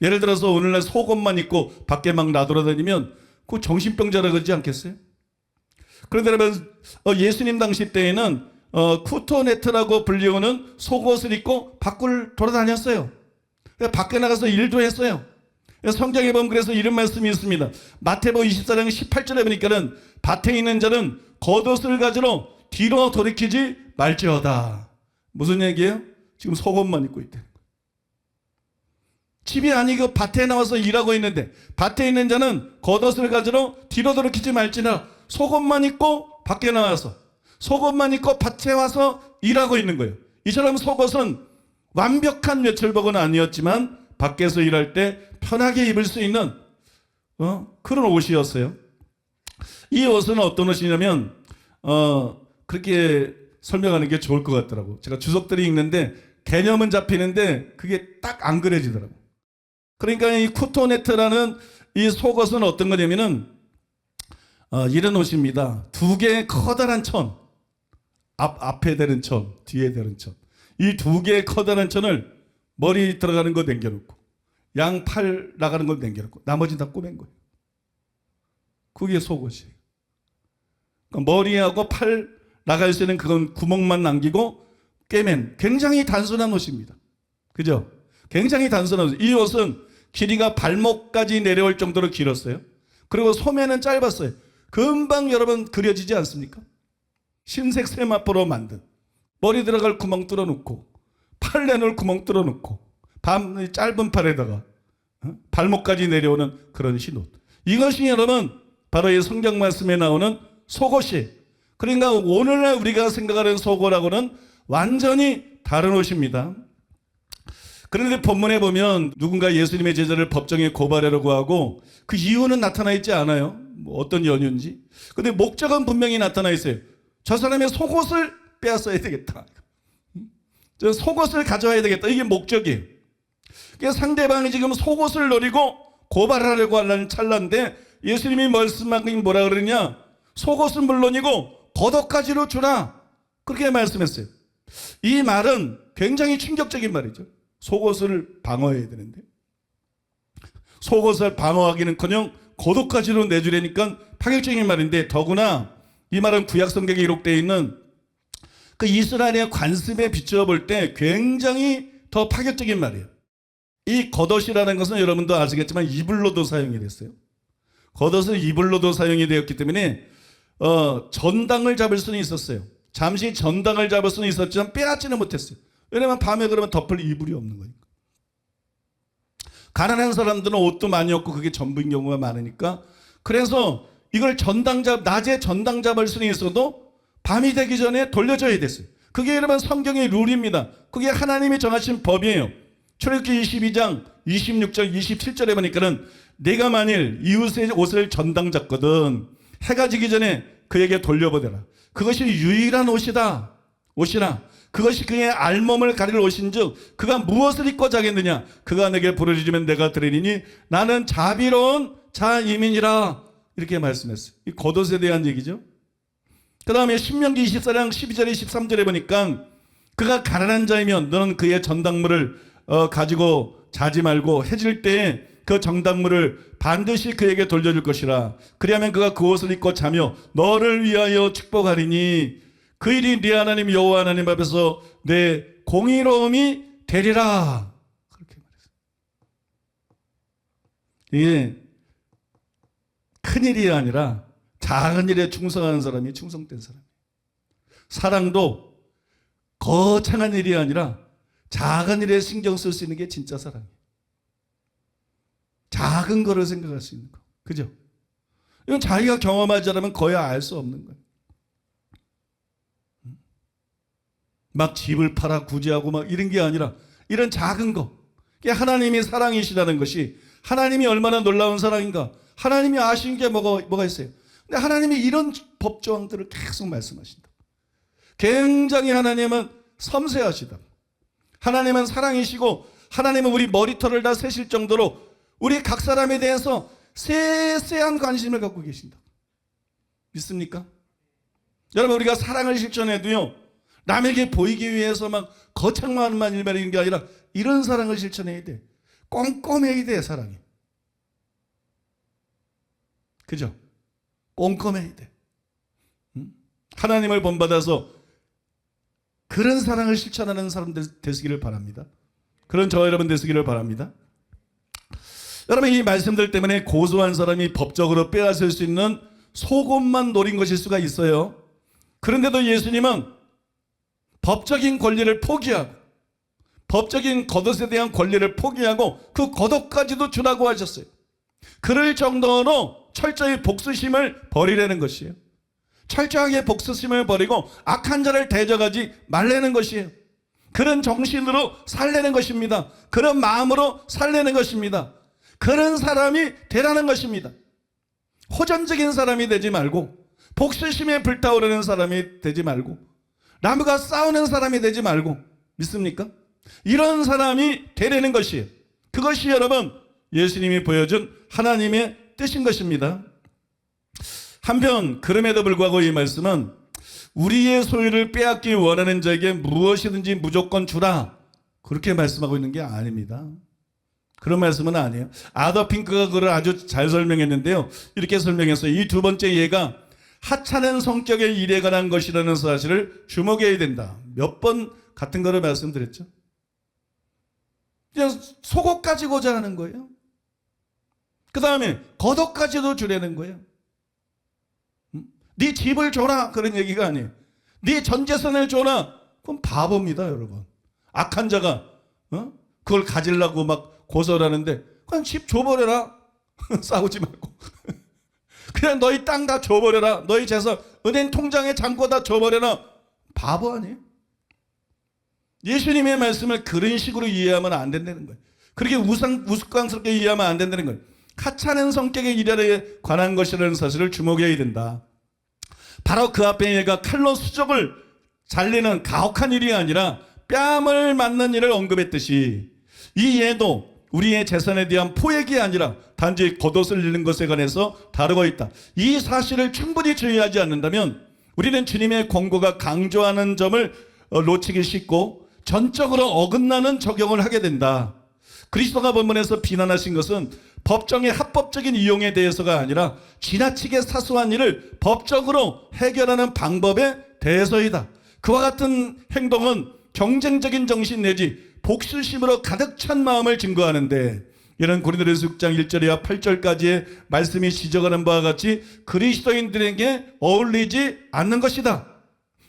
예를 들어서 오늘날 속옷만 입고 밖에 막 나돌아다니면 그 정신병자라 그러지 않겠어요? 그런데 여러분 예수님 당시 때에는 쿠토네트라고 불리우는 속옷을 입고 밖을 돌아다녔어요. 밖에 나가서 일도 했어요. 성경에 보면 그래서 이런 말씀이 있습니다. 마태복음 24장 18절에 보니까는 밭에 있는 자는 겉옷을 가지러 뒤로 돌이키지 말지어다. 무슨 얘기예요? 지금 속옷만 입고 있대. 집이 아니고 밭에 나와서 일하고 있는데 밭에 있는 자는 겉옷을 가지러 뒤로 돌이키지 말지나 속옷만 입고 밖에 나와서 속옷만 입고 밭에 와서 일하고 있는 거예요. 이처럼 속옷은 완벽한 외출복은 아니었지만 밖에서 일할 때 편하게 입을 수 있는 그런 옷이었어요. 이 옷은 어떤 옷이냐면 그렇게 설명하는 게 좋을 것 같더라고. 제가 주석들이 읽는데 개념은 잡히는데 그게 딱 안 그려지더라고. 그러니까 이 쿠토네트라는 이 속옷은 어떤 거냐면은 이런 옷입니다. 두 개의 커다란 천, 앞에 대는 천, 뒤에 대는 천. 이 두 개의 커다란 천을 머리 들어가는 거 남겨놓고 양팔 나가는 걸 남겨놓고 나머지는 다 꼬맨 거예요. 그게 속옷이에요. 그러니까 머리하고 팔 나갈 수 있는 그건 구멍만 남기고 꿰맨 굉장히 단순한 옷입니다. 그죠? 굉장히 단순한 옷. 이 옷은 길이가 발목까지 내려올 정도로 길었어요. 그리고 소매는 짧았어요. 금방 여러분 그려지지 않습니까? 흰색 세마포로 만든 머리 들어갈 구멍 뚫어놓고 팔 내놓을 구멍 뚫어놓고 짧은 팔에다가 발목까지 내려오는 그런 흰옷. 이것이 여러분 바로 이 성경 말씀에 나오는 속옷이. 그러니까 오늘날 우리가 생각하는 속옷하고는 완전히 다른 옷입니다. 그런데 본문에 보면 누군가 예수님의 제자를 법정에 고발하려고 하고 그 이유는 나타나 있지 않아요. 뭐 어떤 연유인지. 근데 목적은 분명히 나타나 있어요. 저 사람의 속옷을 빼앗아야 되겠다. 저 속옷을 가져와야 되겠다. 이게 목적이에요. 그러니까 상대방이 지금 속옷을 노리고 고발하려고 하는 찰나인데 예수님이 말씀하기 뭐라 그러냐? 속옷은 물론이고 겉옷까지로 주라. 그렇게 말씀했어요. 이 말은 굉장히 충격적인 말이죠. 속옷을 방어해야 되는데 속옷을 방어하기는커녕 겉옷까지로 내주려니까 파격적인 말인데, 더구나 이 말은 구약 성경에 기록되어 있는 그 이스라엘의 관습에 비추어 볼 때 굉장히 더 파격적인 말이에요. 이 겉옷이라는 것은 여러분도 아시겠지만 이불로도 사용이 됐어요. 겉옷은 이불로도 사용이 되었기 때문에 전당을 잡을 수는 있었어요. 잠시 전당을 잡을 수는 있었지만 빼앗지는 못했어요. 왜냐하면 밤에 그러면 덮을 이불이 없는 거니까. 가난한 사람들은 옷도 많이 없고 그게 전부인 경우가 많으니까, 그래서 이걸 낮에 전당 잡을 수는 있어도 밤이 되기 전에 돌려줘야 됐어요. 그게 여러분 성경의 룰입니다. 그게 하나님이 정하신 법이에요. 출애굽기 22장 26절 27절에 보니까는 내가 만일 이웃의 옷을 전당 잡거든 해가 지기 전에 그에게 돌려보내라. 그것이 유일한 옷이라. 그것이 그의 알몸을 가릴 옷인즉 그가 무엇을 입고 자겠느냐? 그가 내게 부르짖으면 내가 들으리니 나는 자비로운 자이민이라. 이렇게 말씀했어요. 이 겉옷에 대한 얘기죠. 그 다음에 신명기 24장 12절에 13절에 보니까 그가 가난한 자이면 너는 그의 전당물을 가지고 자지 말고 해질 때에 그 전당물을 반드시 그에게 돌려줄 것이라. 그리하면 그가 그 옷을 입고 자며 너를 위하여 축복하리니 그 일이 네 하나님 여호와 하나님 앞에서 내 공의로움이 되리라. 그렇게 말했어요. 이게 큰일이 아니라 작은 일에 충성하는 사람이 충성된 사람이에요. 사랑도 거창한 일이 아니라 작은 일에 신경 쓸 수 있는 게 진짜 사랑이에요. 작은 거를 생각할 수 있는 거. 그죠? 이건 자기가 경험하지 않으면 거의 알 수 없는 거예요. 막 집을 팔아 구제하고 막 이런 게 아니라 이런 작은 거. 하나님이 사랑이시라는 것이, 하나님이 얼마나 놀라운 사랑인가. 하나님이 아시는 게 뭐가 있어요. 근데 하나님이 이런 법조항들을 계속 말씀하신다. 굉장히 하나님은 섬세하시다. 하나님은 사랑이시고 하나님은 우리 머리털을 다 세실 정도로 우리 각 사람에 대해서 세세한 관심을 갖고 계신다. 믿습니까? 여러분, 우리가 사랑을 실천해도요, 남에게 보이기 위해서 막 거창한 일말인 게 아니라 이런 사랑을 실천해야 돼. 꼼꼼해야 돼, 사랑이. 그죠? 꼼꼼해야 돼. 하나님을 본받아서 그런 사랑을 실천하는 사람들 되시기를 바랍니다. 그런 저 여러분 되시기를 바랍니다. 여러분, 이 말씀들 때문에 고소한 사람이 법적으로 빼앗을 수 있는 속옷만 노린 것일 수가 있어요. 그런데도 예수님은 법적인 권리를 포기하고 법적인 겉옷에 대한 권리를 포기하고 그 겉옷까지도 주라고 하셨어요. 그럴 정도로 철저히 복수심을 버리라는 것이에요. 철저하게 복수심을 버리고 악한 자를 대적하지 말라는 것이에요. 그런 정신으로 살려는 것입니다. 그런 마음으로 살려는 것입니다. 그런 사람이 되라는 것입니다. 호전적인 사람이 되지 말고, 복수심에 불타오르는 사람이 되지 말고, 남과 싸우는 사람이 되지 말고, 믿습니까? 이런 사람이 되려는 것이에요. 그것이 여러분 예수님이 보여준 하나님의 뜻인 것입니다. 한편 그럼에도 불구하고 이 말씀은 우리의 소유를 빼앗기 원하는 자에게 무엇이든지 무조건 주라, 그렇게 말씀하고 있는 게 아닙니다. 그런 말씀은 아니에요. 아더 핑크가 그걸 아주 잘 설명했는데요. 이렇게 설명했어요. 이 두 번째 예가 하찮은 성격의 일에 관한 것이라는 사실을 주목해야 된다. 몇 번 같은 거를 말씀드렸죠. 그냥 속옷 가지고자 하는 거예요. 그 다음에 겉옷까지도 주려는 거예요. 네 집을 줘라, 그런 얘기가 아니에요. 네 전재산을 줘라. 그건 바보입니다, 여러분. 악한 자가 그걸 가지려고 막 고설하는데 그냥 집 줘버려라. 싸우지 말고. 그냥 너희 땅 다 줘버려라. 너희 재산, 은행 통장에 잔고 다 줘버려라. 바보 아니에요? 예수님의 말씀을 그런 식으로 이해하면 안 된다는 거예요. 그렇게 우스꽝스럽게 이해하면 안 된다는 거예요. 하찮은 성격의 일에 관한 것이라는 사실을 주목해야 된다. 바로 그 앞에 얘가 칼로 수족을 잘리는 가혹한 일이 아니라 뺨을 맞는 일을 언급했듯이, 이 예도 우리의 재산에 대한 포획이 아니라 단지 겉옷을 잃는 것에 관해서 다루고 있다. 이 사실을 충분히 주의하지 않는다면 우리는 주님의 권고가 강조하는 점을 놓치기 쉽고 전적으로 어긋나는 적용을 하게 된다. 그리스도가 본문에서 비난하신 것은 법정의 합법적인 이용에 대해서가 아니라 지나치게 사소한 일을 법적으로 해결하는 방법에 대해서이다. 그와 같은 행동은 경쟁적인 정신 내지 복수심으로 가득 찬 마음을 증거하는데, 이런 고린도전서 6장 1절이와 8절까지의 말씀이 지적하는 바와 같이 그리스도인들에게 어울리지 않는 것이다.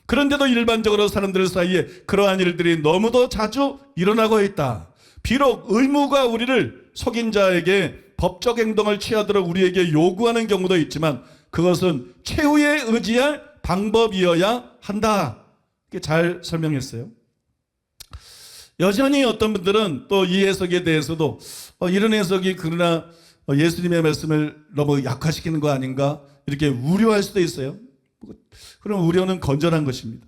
그런데도 일반적으로 사람들 사이에 그러한 일들이 너무도 자주 일어나고 있다. 비록 의무가 우리를 속인 자에게 법적 행동을 취하도록 우리에게 요구하는 경우도 있지만 그것은 최후에 의지할 방법이어야 한다. 이렇게 잘 설명했어요. 여전히 어떤 분들은 또 이 해석에 대해서도 이런 해석이 그러나 예수님의 말씀을 너무 약화시키는 거 아닌가, 이렇게 우려할 수도 있어요. 그럼 우려는 건전한 것입니다.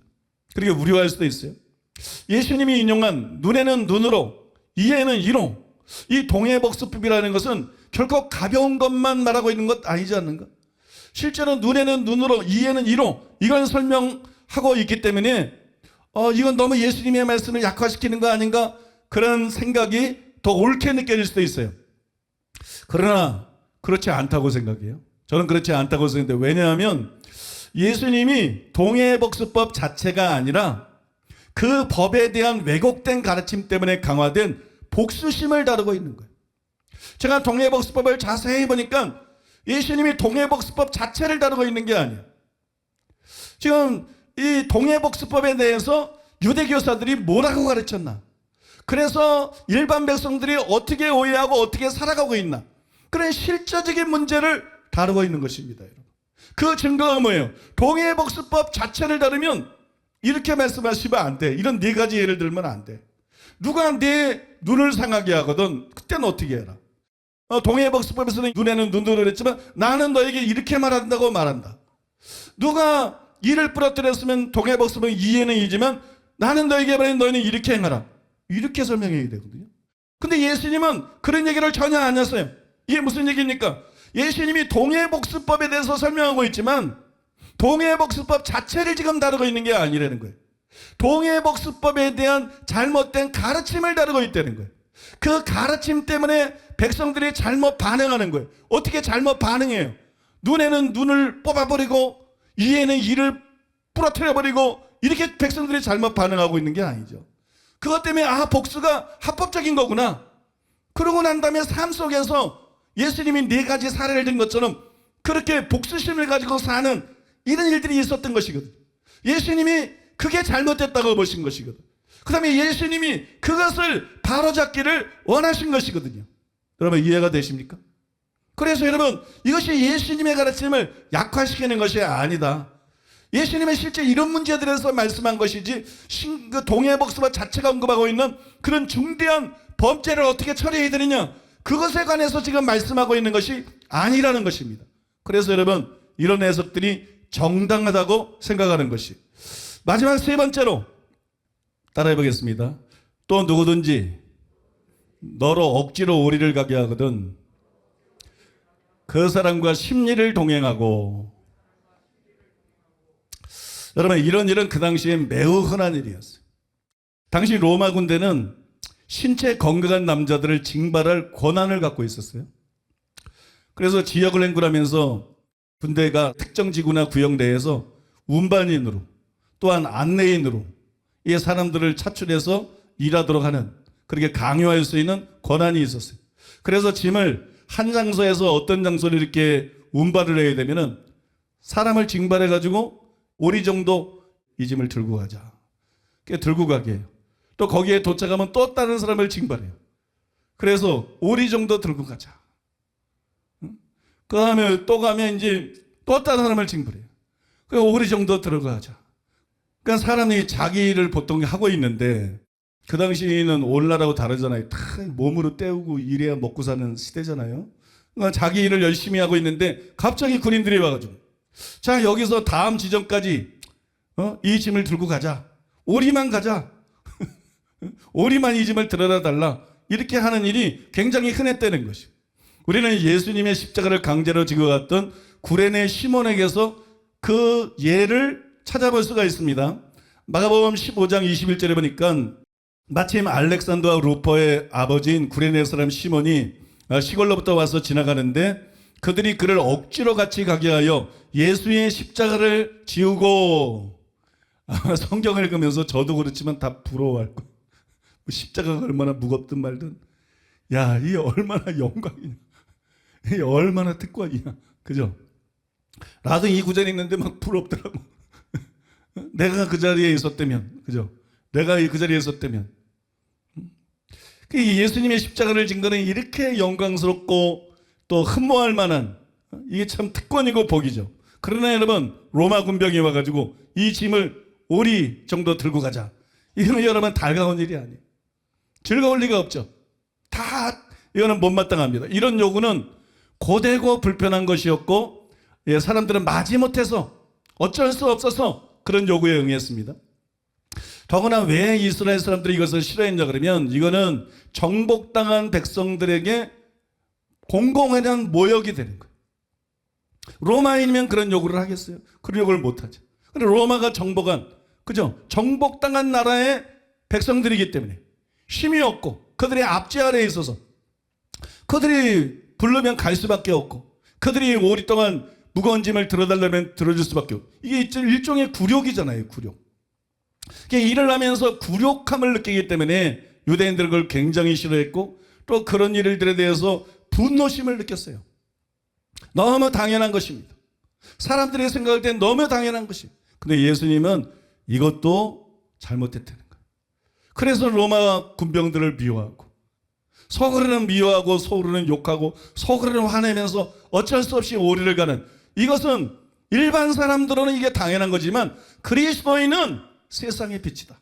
그렇게 우려할 수도 있어요. 예수님이 인용한 눈에는 눈으로, 이에는 이로, 이 동해복수법이라는 것은 결코 가벼운 것만 말하고 있는 것 아니지 않는가? 실제로 눈에는 눈으로, 이에는 이로, 이걸 설명하고 있기 때문에 이건 너무 예수님의 말씀을 약화시키는 거 아닌가, 그런 생각이 더 옳게 느껴질 수도 있어요. 그러나 그렇지 않다고 생각해요. 저는 그렇지 않다고 생각해요. 왜냐하면 예수님이 동해복수법 자체가 아니라 그 법에 대한 왜곡된 가르침 때문에 강화된 복수심을 다루고 있는 거예요. 제가 동해복수법을 자세히 보니까 예수님이 동해복수법 자체를 다루고 있는 게 아니에요. 지금 이 동해복수법에 대해서 유대교사들이 뭐라고 가르쳤나, 그래서 일반 백성들이 어떻게 오해하고 어떻게 살아가고 있나, 그런 실제적인 문제를 다루고 있는 것입니다. 여러분. 그 증거가 뭐예요? 동해복수법 자체를 다루면 이렇게 말씀하시면 안 돼. 이런 네 가지 예를 들면 안 돼. 누가 내 눈을 상하게 하거든, 그때는 어떻게 해라. 동해복수법에서는 눈에는 눈으로 그랬지만 나는 너에게 이렇게 말한다고 말한다. 누가 이를 부러뜨렸으면 동해복수법은 이에는 이지만 나는 너에게 말해 너희는 이렇게 행하라. 이렇게 설명해야 되거든요. 근데 예수님은 그런 얘기를 전혀 안 했어요. 이게 무슨 얘기입니까? 예수님이 동해복수법에 대해서 설명하고 있지만 동해복수법 자체를 지금 다루고 있는 게 아니라는 거예요. 동해복수법에 대한 잘못된 가르침을 다루고 있다는 거예요. 그 가르침 때문에 백성들이 잘못 반응하는 거예요. 어떻게 잘못 반응해요? 눈에는 눈을 뽑아버리고 이에는 이를 부러뜨려버리고 이렇게 백성들이 잘못 반응하고 있는 게 아니죠. 그것 때문에 복수가 합법적인 거구나. 그러고 난 다음에 삶 속에서 예수님이 네 가지 사례를 든 것처럼 그렇게 복수심을 가지고 사는 이런 일들이 있었던 것이거든. 예수님이 그게 잘못됐다고 보신 것이거든. 그 다음에 예수님이 그것을 바로잡기를 원하신 것이거든요. 여러분 이해가 되십니까? 그래서 여러분 이것이 예수님의 가르침을 약화시키는 것이 아니다. 예수님은 실제 이런 문제들에 대해서 말씀한 것이지 그 동해복수와 자체가 언급하고 있는 그런 중대한 범죄를 어떻게 처리해야 되느냐, 그것에 관해서 지금 말씀하고 있는 것이 아니라는 것입니다. 그래서 여러분, 이런 해석들이 정당하다고 생각하는 것이. 마지막 세 번째로 따라해 보겠습니다. 또 누구든지 너로 억지로 오리를 가게 하거든 그 사람과 심리를 동행하고. 여러분, 이런 일은 그 당시에 매우 흔한 일이었어요. 당시 로마 군대는 신체 건강한 남자들을 징발할 권한을 갖고 있었어요. 그래서 지역을 행군하면서 군대가 특정 지구나 구역 내에서 운반인으로 또한 안내인으로 이 사람들을 차출해서 일하도록 하는, 그렇게 강요할 수 있는 권한이 있었어요. 그래서 짐을 한 장소에서 어떤 장소를 이렇게 운반을 해야 되면은 사람을 징발해가지고 오리 정도 이 짐을 들고 가자. 들고 가게 해요. 또 거기에 도착하면 또 다른 사람을 징발해요. 그래서 오리 정도 들고 가자. 그 다음에 또 가면 이제 또 다른 사람을 징발해요. 그래서 오리 정도 들어가자. 그러니까 사람이 자기 일을 보통 하고 있는데, 그 당시에는 오늘날하고 다르잖아요. 다 몸으로 때우고 일해야 먹고 사는 시대잖아요. 그러니까 자기 일을 열심히 하고 있는데 갑자기 군인들이 와가지고, 자, 여기서 다음 지점까지 이 짐을 들고 가자. 오리만 가자. 오리만 이 짐을 들어다 달라. 이렇게 하는 일이 굉장히 흔했다는 것이죠. 우리는 예수님의 십자가를 강제로 지고 갔던 구레네 시몬에게서 그 예를 찾아볼 수가 있습니다. 마가복음 15장 21절에 보니까 마침 알렉산더와 루퍼의 아버지인 구레네 사람 시몬이 시골로부터 와서 지나가는데 그들이 그를 억지로 같이 가게 하여 예수의 십자가를 지우고. 성경을 읽으면서 저도 그렇지만 다 부러워할 거예요. 십자가가 얼마나 무겁든 말든, 야, 이게 얼마나 영광이냐, 이게 얼마나 특권이냐, 그죠? 나도 이 구절에 있는데 막 부럽더라고. 내가 그 자리에 있었다면, 그죠? 내가 그 자리에 있었다면. 예수님의 십자가를 진 거는 이렇게 영광스럽고 또 흠모할 만한, 이게 참 특권이고 복이죠. 그러나 여러분, 로마 군병이 와가지고 이 짐을 오리 정도 들고 가자, 이거는 여러분 달가운 일이 아니에요. 즐거울 리가 없죠. 다 이거는 못마땅합니다. 이런 요구는 고되고 불편한 것이었고, 사람들은 마지못해서 어쩔 수 없어서 그런 요구에 응했습니다. 더구나 왜 이스라엘 사람들이 이것을 싫어했냐 그러면, 이거는 정복당한 백성들에게 공공연한 모욕이 되는 거예요. 로마인이면 그런 요구를 하겠어요? 그런 요구를 못하죠. 근데 로마가 정복한, 그죠? 정복당한 나라의 백성들이기 때문에 힘이 없고 그들의 압제 아래에 있어서 그들이 부르면 갈 수밖에 없고 그들이 오랫동안 무거운 짐을 들어달라면 들어줄 수밖에 없고, 이게 일종의 굴욕이잖아요. 굴욕. 일을 하면서 굴욕함을 느끼기 때문에 유대인들은 그걸 굉장히 싫어했고 또 그런 일들에 대해서 분노심을 느꼈어요. 너무 당연한 것입니다. 사람들이 생각할 땐 너무 당연한 것입니다. 근데 예수님은 이것도 잘못했다는 거예요. 그래서 로마 군병들을 미워하고, 속으로는 미워하고 속으로는 욕하고 속으로는 화내면서 어쩔 수 없이 오리를 가는, 이것은 일반 사람들로는 이게 당연한 거지만 그리스도인은 세상의 빛이다.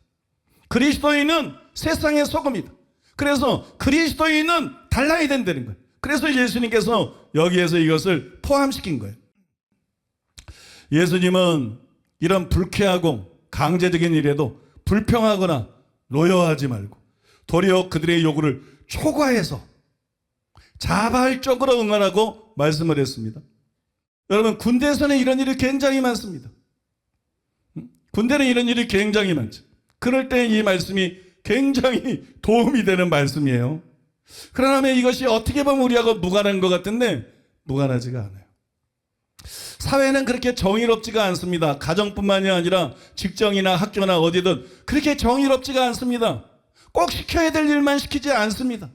그리스도인은 세상의 소금이다. 그래서 그리스도인은 달라야 된다는 거예요. 그래서 예수님께서 여기에서 이것을 포함시킨 거예요. 예수님은 이런 불쾌하고 강제적인 일에도 불평하거나 노여워하지 말고 도리어 그들의 요구를 초과해서 자발적으로 응하라고 말씀을 했습니다. 여러분, 군대에서는 이런 일이 굉장히 많습니다. 군대는 이런 일이 굉장히 많죠. 그럴 때 이 말씀이 굉장히 도움이 되는 말씀이에요. 그러나 이것이 어떻게 보면 우리하고 무관한 것 같은데 무관하지가 않아요. 사회는 그렇게 정의롭지가 않습니다. 가정뿐만이 아니라 직장이나 학교나 어디든 그렇게 정의롭지가 않습니다. 꼭 시켜야 될 일만 시키지 않습니다.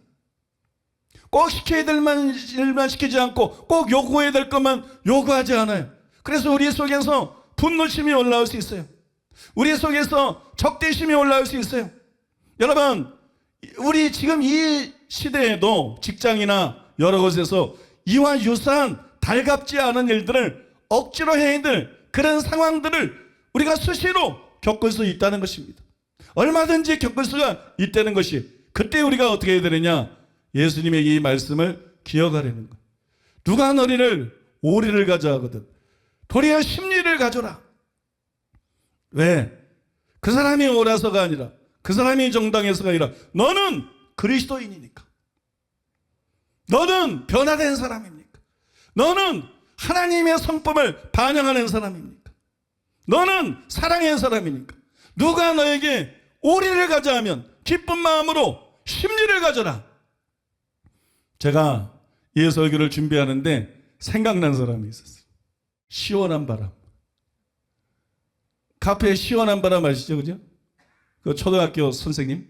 꼭 시켜야 될 일만 시키지 않고 꼭 요구해야 될 것만 요구하지 않아요. 그래서 우리 속에서 분노심이 올라올 수 있어요. 우리 속에서 적대심이 올라올 수 있어요. 여러분, 우리 지금 이 시대에도 직장이나 여러 곳에서 이와 유사한 달갑지 않은 일들을 억지로 해야 될 그런 상황들을 우리가 수시로 겪을 수 있다는 것입니다. 얼마든지 겪을 수가 있다는 것이, 그때 우리가 어떻게 해야 되느냐? 예수님의 이 말씀을 기억하려는 거예요. 누가 너희를 오리를 가져 하거든 도리어 심리를 가져라. 왜? 그 사람이 옳아서가 아니라, 그 사람이 정당해서가 아니라 너는 그리스도인이니까. 너는 변화된 사람입니까? 너는 하나님의 성품을 반영하는 사람입니까? 너는 사랑의 사람이니까. 누가 너에게 오리를 가져 하면 기쁜 마음으로 심리를 가져라. 제가 이 설교를 준비하는데 생각난 사람이 있었어요. 시원한 바람. 카페에 시원한 바람 아시죠? 그죠? 그 초등학교 선생님.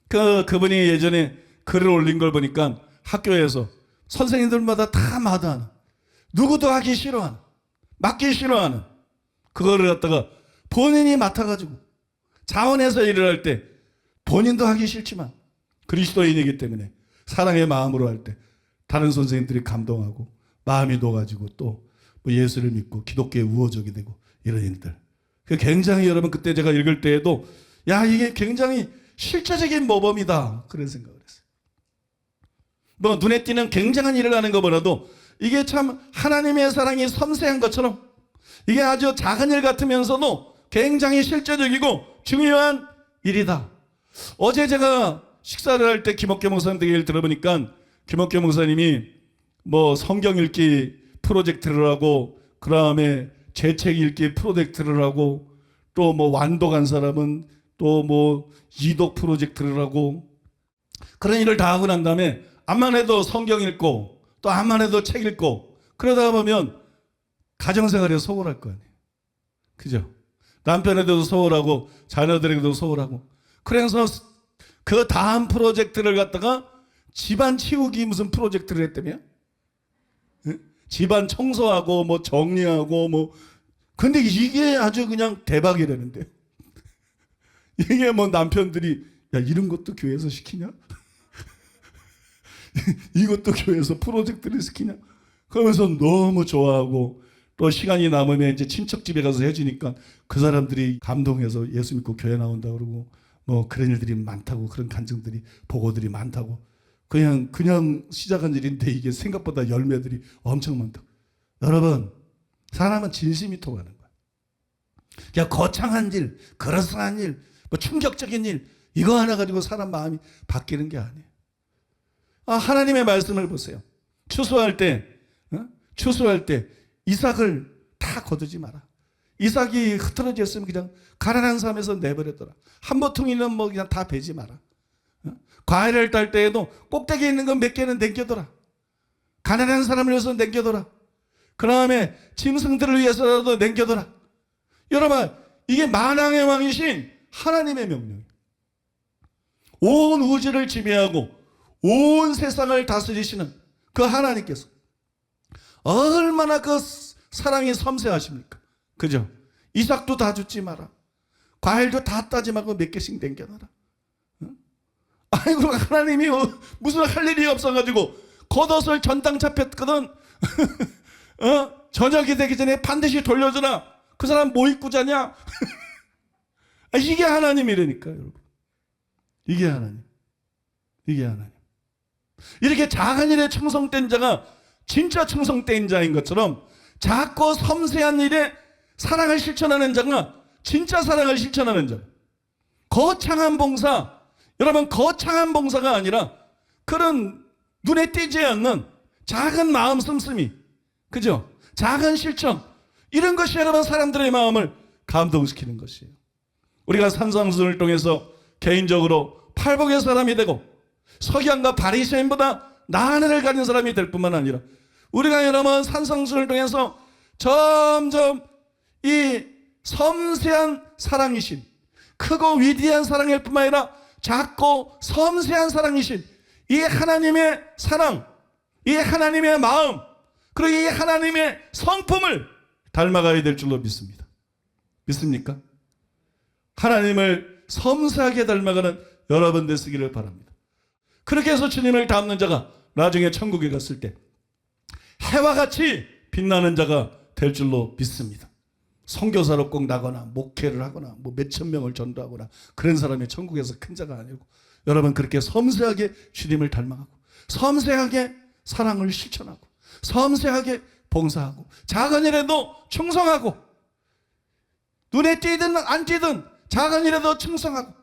그분이 예전에 글을 올린 걸 보니까 학교에서 선생님들마다 다 마다하는, 누구도 하기 싫어하는, 맡기 싫어하는 그거를 갖다가 본인이 맡아가지고 자원해서 일을 할 때 본인도 하기 싫지만 그리스도인이기 때문에 사랑의 마음으로 할 때 다른 선생님들이 감동하고 마음이 녹아지고 또 뭐 예수를 믿고 기독교에 우호적이 되고 이런 일들. 굉장히 여러분 그때 제가 읽을 때에도 야, 이게 굉장히 실제적인 모범이다 그런 생각을 했어요. 뭐 눈에 띄는 굉장한 일을 하는 것보다도 이게 참 하나님의 사랑이 섬세한 것처럼 이게 아주 작은 일 같으면서도 굉장히 실제적이고 중요한 일이다. 어제 제가 식사를 할 때 김옥교 목사님 얘기를 들어보니까 김옥교 목사님이 뭐 성경 읽기 프로젝트를 하고 그 다음에 재책 읽기 프로젝트를 하고 또 뭐 완독 한 사람은 또 뭐 이독 프로젝트를 하고 그런 일을 다 하고 난 다음에 암만 해도 성경 읽고 또 암만 해도 책 읽고 그러다 보면 가정생활에 소홀할 거 아니에요. 그죠? 남편에게도 소홀하고 자녀들에게도 소홀하고 그래서 그 다음 프로젝트를 갖다가 집안 치우기 무슨 프로젝트를 했다며? 집안 청소하고 뭐 정리하고 뭐 근데 이게 아주 그냥 대박이라는데요. 이게 뭐 남편들이 야 이런 것도 교회에서 시키냐? 이것도 교회에서 프로젝트를 시키냐? 그러면서 너무 좋아하고 또 시간이 남으면 이제 친척집에 가서 해주니까 그 사람들이 감동해서 예수 믿고 교회 나온다 그러고 뭐 그런 일들이 많다고 그런 간증들이 보고들이 많다고 그냥 시작한 일인데 이게 생각보다 열매들이 엄청 많다고. 여러분 사람은 진심이 통하는 거야. 그냥 거창한 일, 그럴싸한 일, 뭐 충격적인 일 이거 하나 가지고 사람 마음이 바뀌는 게 아니에요. 하나님의 말씀을 보세요. 추수할 때 이삭을 다 거두지 마라. 이삭이 흐트러졌으면 그냥 가난한 삶에서 내버려둬라. 한 모퉁이는 뭐 그냥 다 베지 마라. 과일을 딸 때에도 꼭대기에 있는 건 몇 개는 남겨둬라. 가난한 사람을 위해서 남겨둬라. 그 다음에 짐승들을 위해서라도 남겨둬라. 여러분 이게 만왕의 왕이신 하나님의 명령이에요. 온 우주를 지배하고 온 세상을 다스리시는 그 하나님께서 얼마나 그 사랑이 섬세하십니까? 그죠? 이삭도 다 주지 마라. 과일도 다 따지 말고 몇 개씩 남겨놔라. 아이고 하나님이 무슨 할 일이 없어가지고 겉옷을 전당 잡혔거든. 저녁이 되기 전에 반드시 돌려주라. 그 사람 뭐 입고 자냐? 이게 하나님이라니까 여러분. 이게 하나님. 이렇게 작은 일에 충성된 자가 진짜 충성된 자인 것처럼 작고 섬세한 일에 사랑을 실천하는 자가 진짜 사랑을 실천하는 자. 거창한 봉사, 여러분 거창한 봉사가 아니라 그런 눈에 띄지 않는 작은 마음 씀씀이, 그죠? 작은 실천, 이런 것이 여러분 사람들의 마음을 감동시키는 것이에요. 우리가 산상수훈을 통해서 개인적으로 팔복의 사람이 되고 석양과 바리새인보다 나은 은혜를 가진 사람이 될 뿐만 아니라 우리가 여러분 산상수훈을 통해서 점점 이 섬세한 사랑이신, 크고 위대한 사랑일 뿐만 아니라 작고 섬세한 사랑이신 이 하나님의 사랑, 이 하나님의 마음, 그리고 이 하나님의 성품을 닮아가야 될 줄로 믿습니다. 믿습니까? 하나님을 섬세하게 닮아가는 여러분 되시기를 바랍니다. 그렇게 해서 주님을 닮는 자가 나중에 천국에 갔을 때 해와 같이 빛나는 자가 될 줄로 믿습니다. 선교사로 꼭 나거나 목회를 하거나 뭐 몇천 명을 전도하거나 그런 사람이 천국에서 큰 자가 아니고, 여러분 그렇게 섬세하게 주님을 닮아가고 섬세하게 사랑을 실천하고 섬세하게 봉사하고 작은 일에도 충성하고, 눈에 띄든 안 띄든 작은 일에도 충성하고,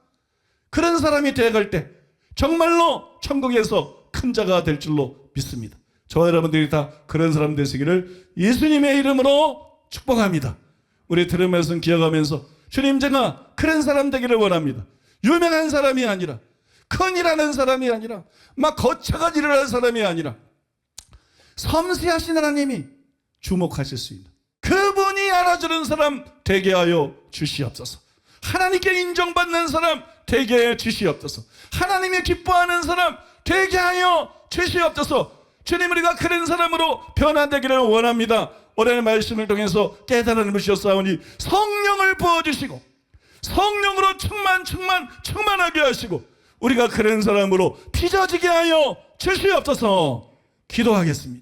그런 사람이 되어갈 때 정말로 천국에서 큰 자가 될 줄로 믿습니다. 저와 여러분들이 다 그런 사람 되시기를 예수님의 이름으로 축복합니다. 우리 들은 말씀 기억하면서 주님, 제가 그런 사람 되기를 원합니다. 유명한 사람이 아니라, 큰 일하는 사람이 아니라, 막 거창한 일을 하는 사람이 아니라 섬세하신 하나님이 주목하실 수 있는, 그분이 알아주는 사람 되게 하여 주시옵소서. 하나님께 인정받는 사람 되게 하여 주시옵소서. 하나님이 기뻐하는 사람 되게 하여 주시옵소서. 주님, 우리가 그런 사람으로 변화되기를 원합니다. 오늘 말씀을 통해서 깨달음을 주셨사오니 성령을 부어주시고 성령으로 충만하게 하시고 우리가 그런 사람으로 빚어지게 하여 주시옵소서. 기도하겠습니다.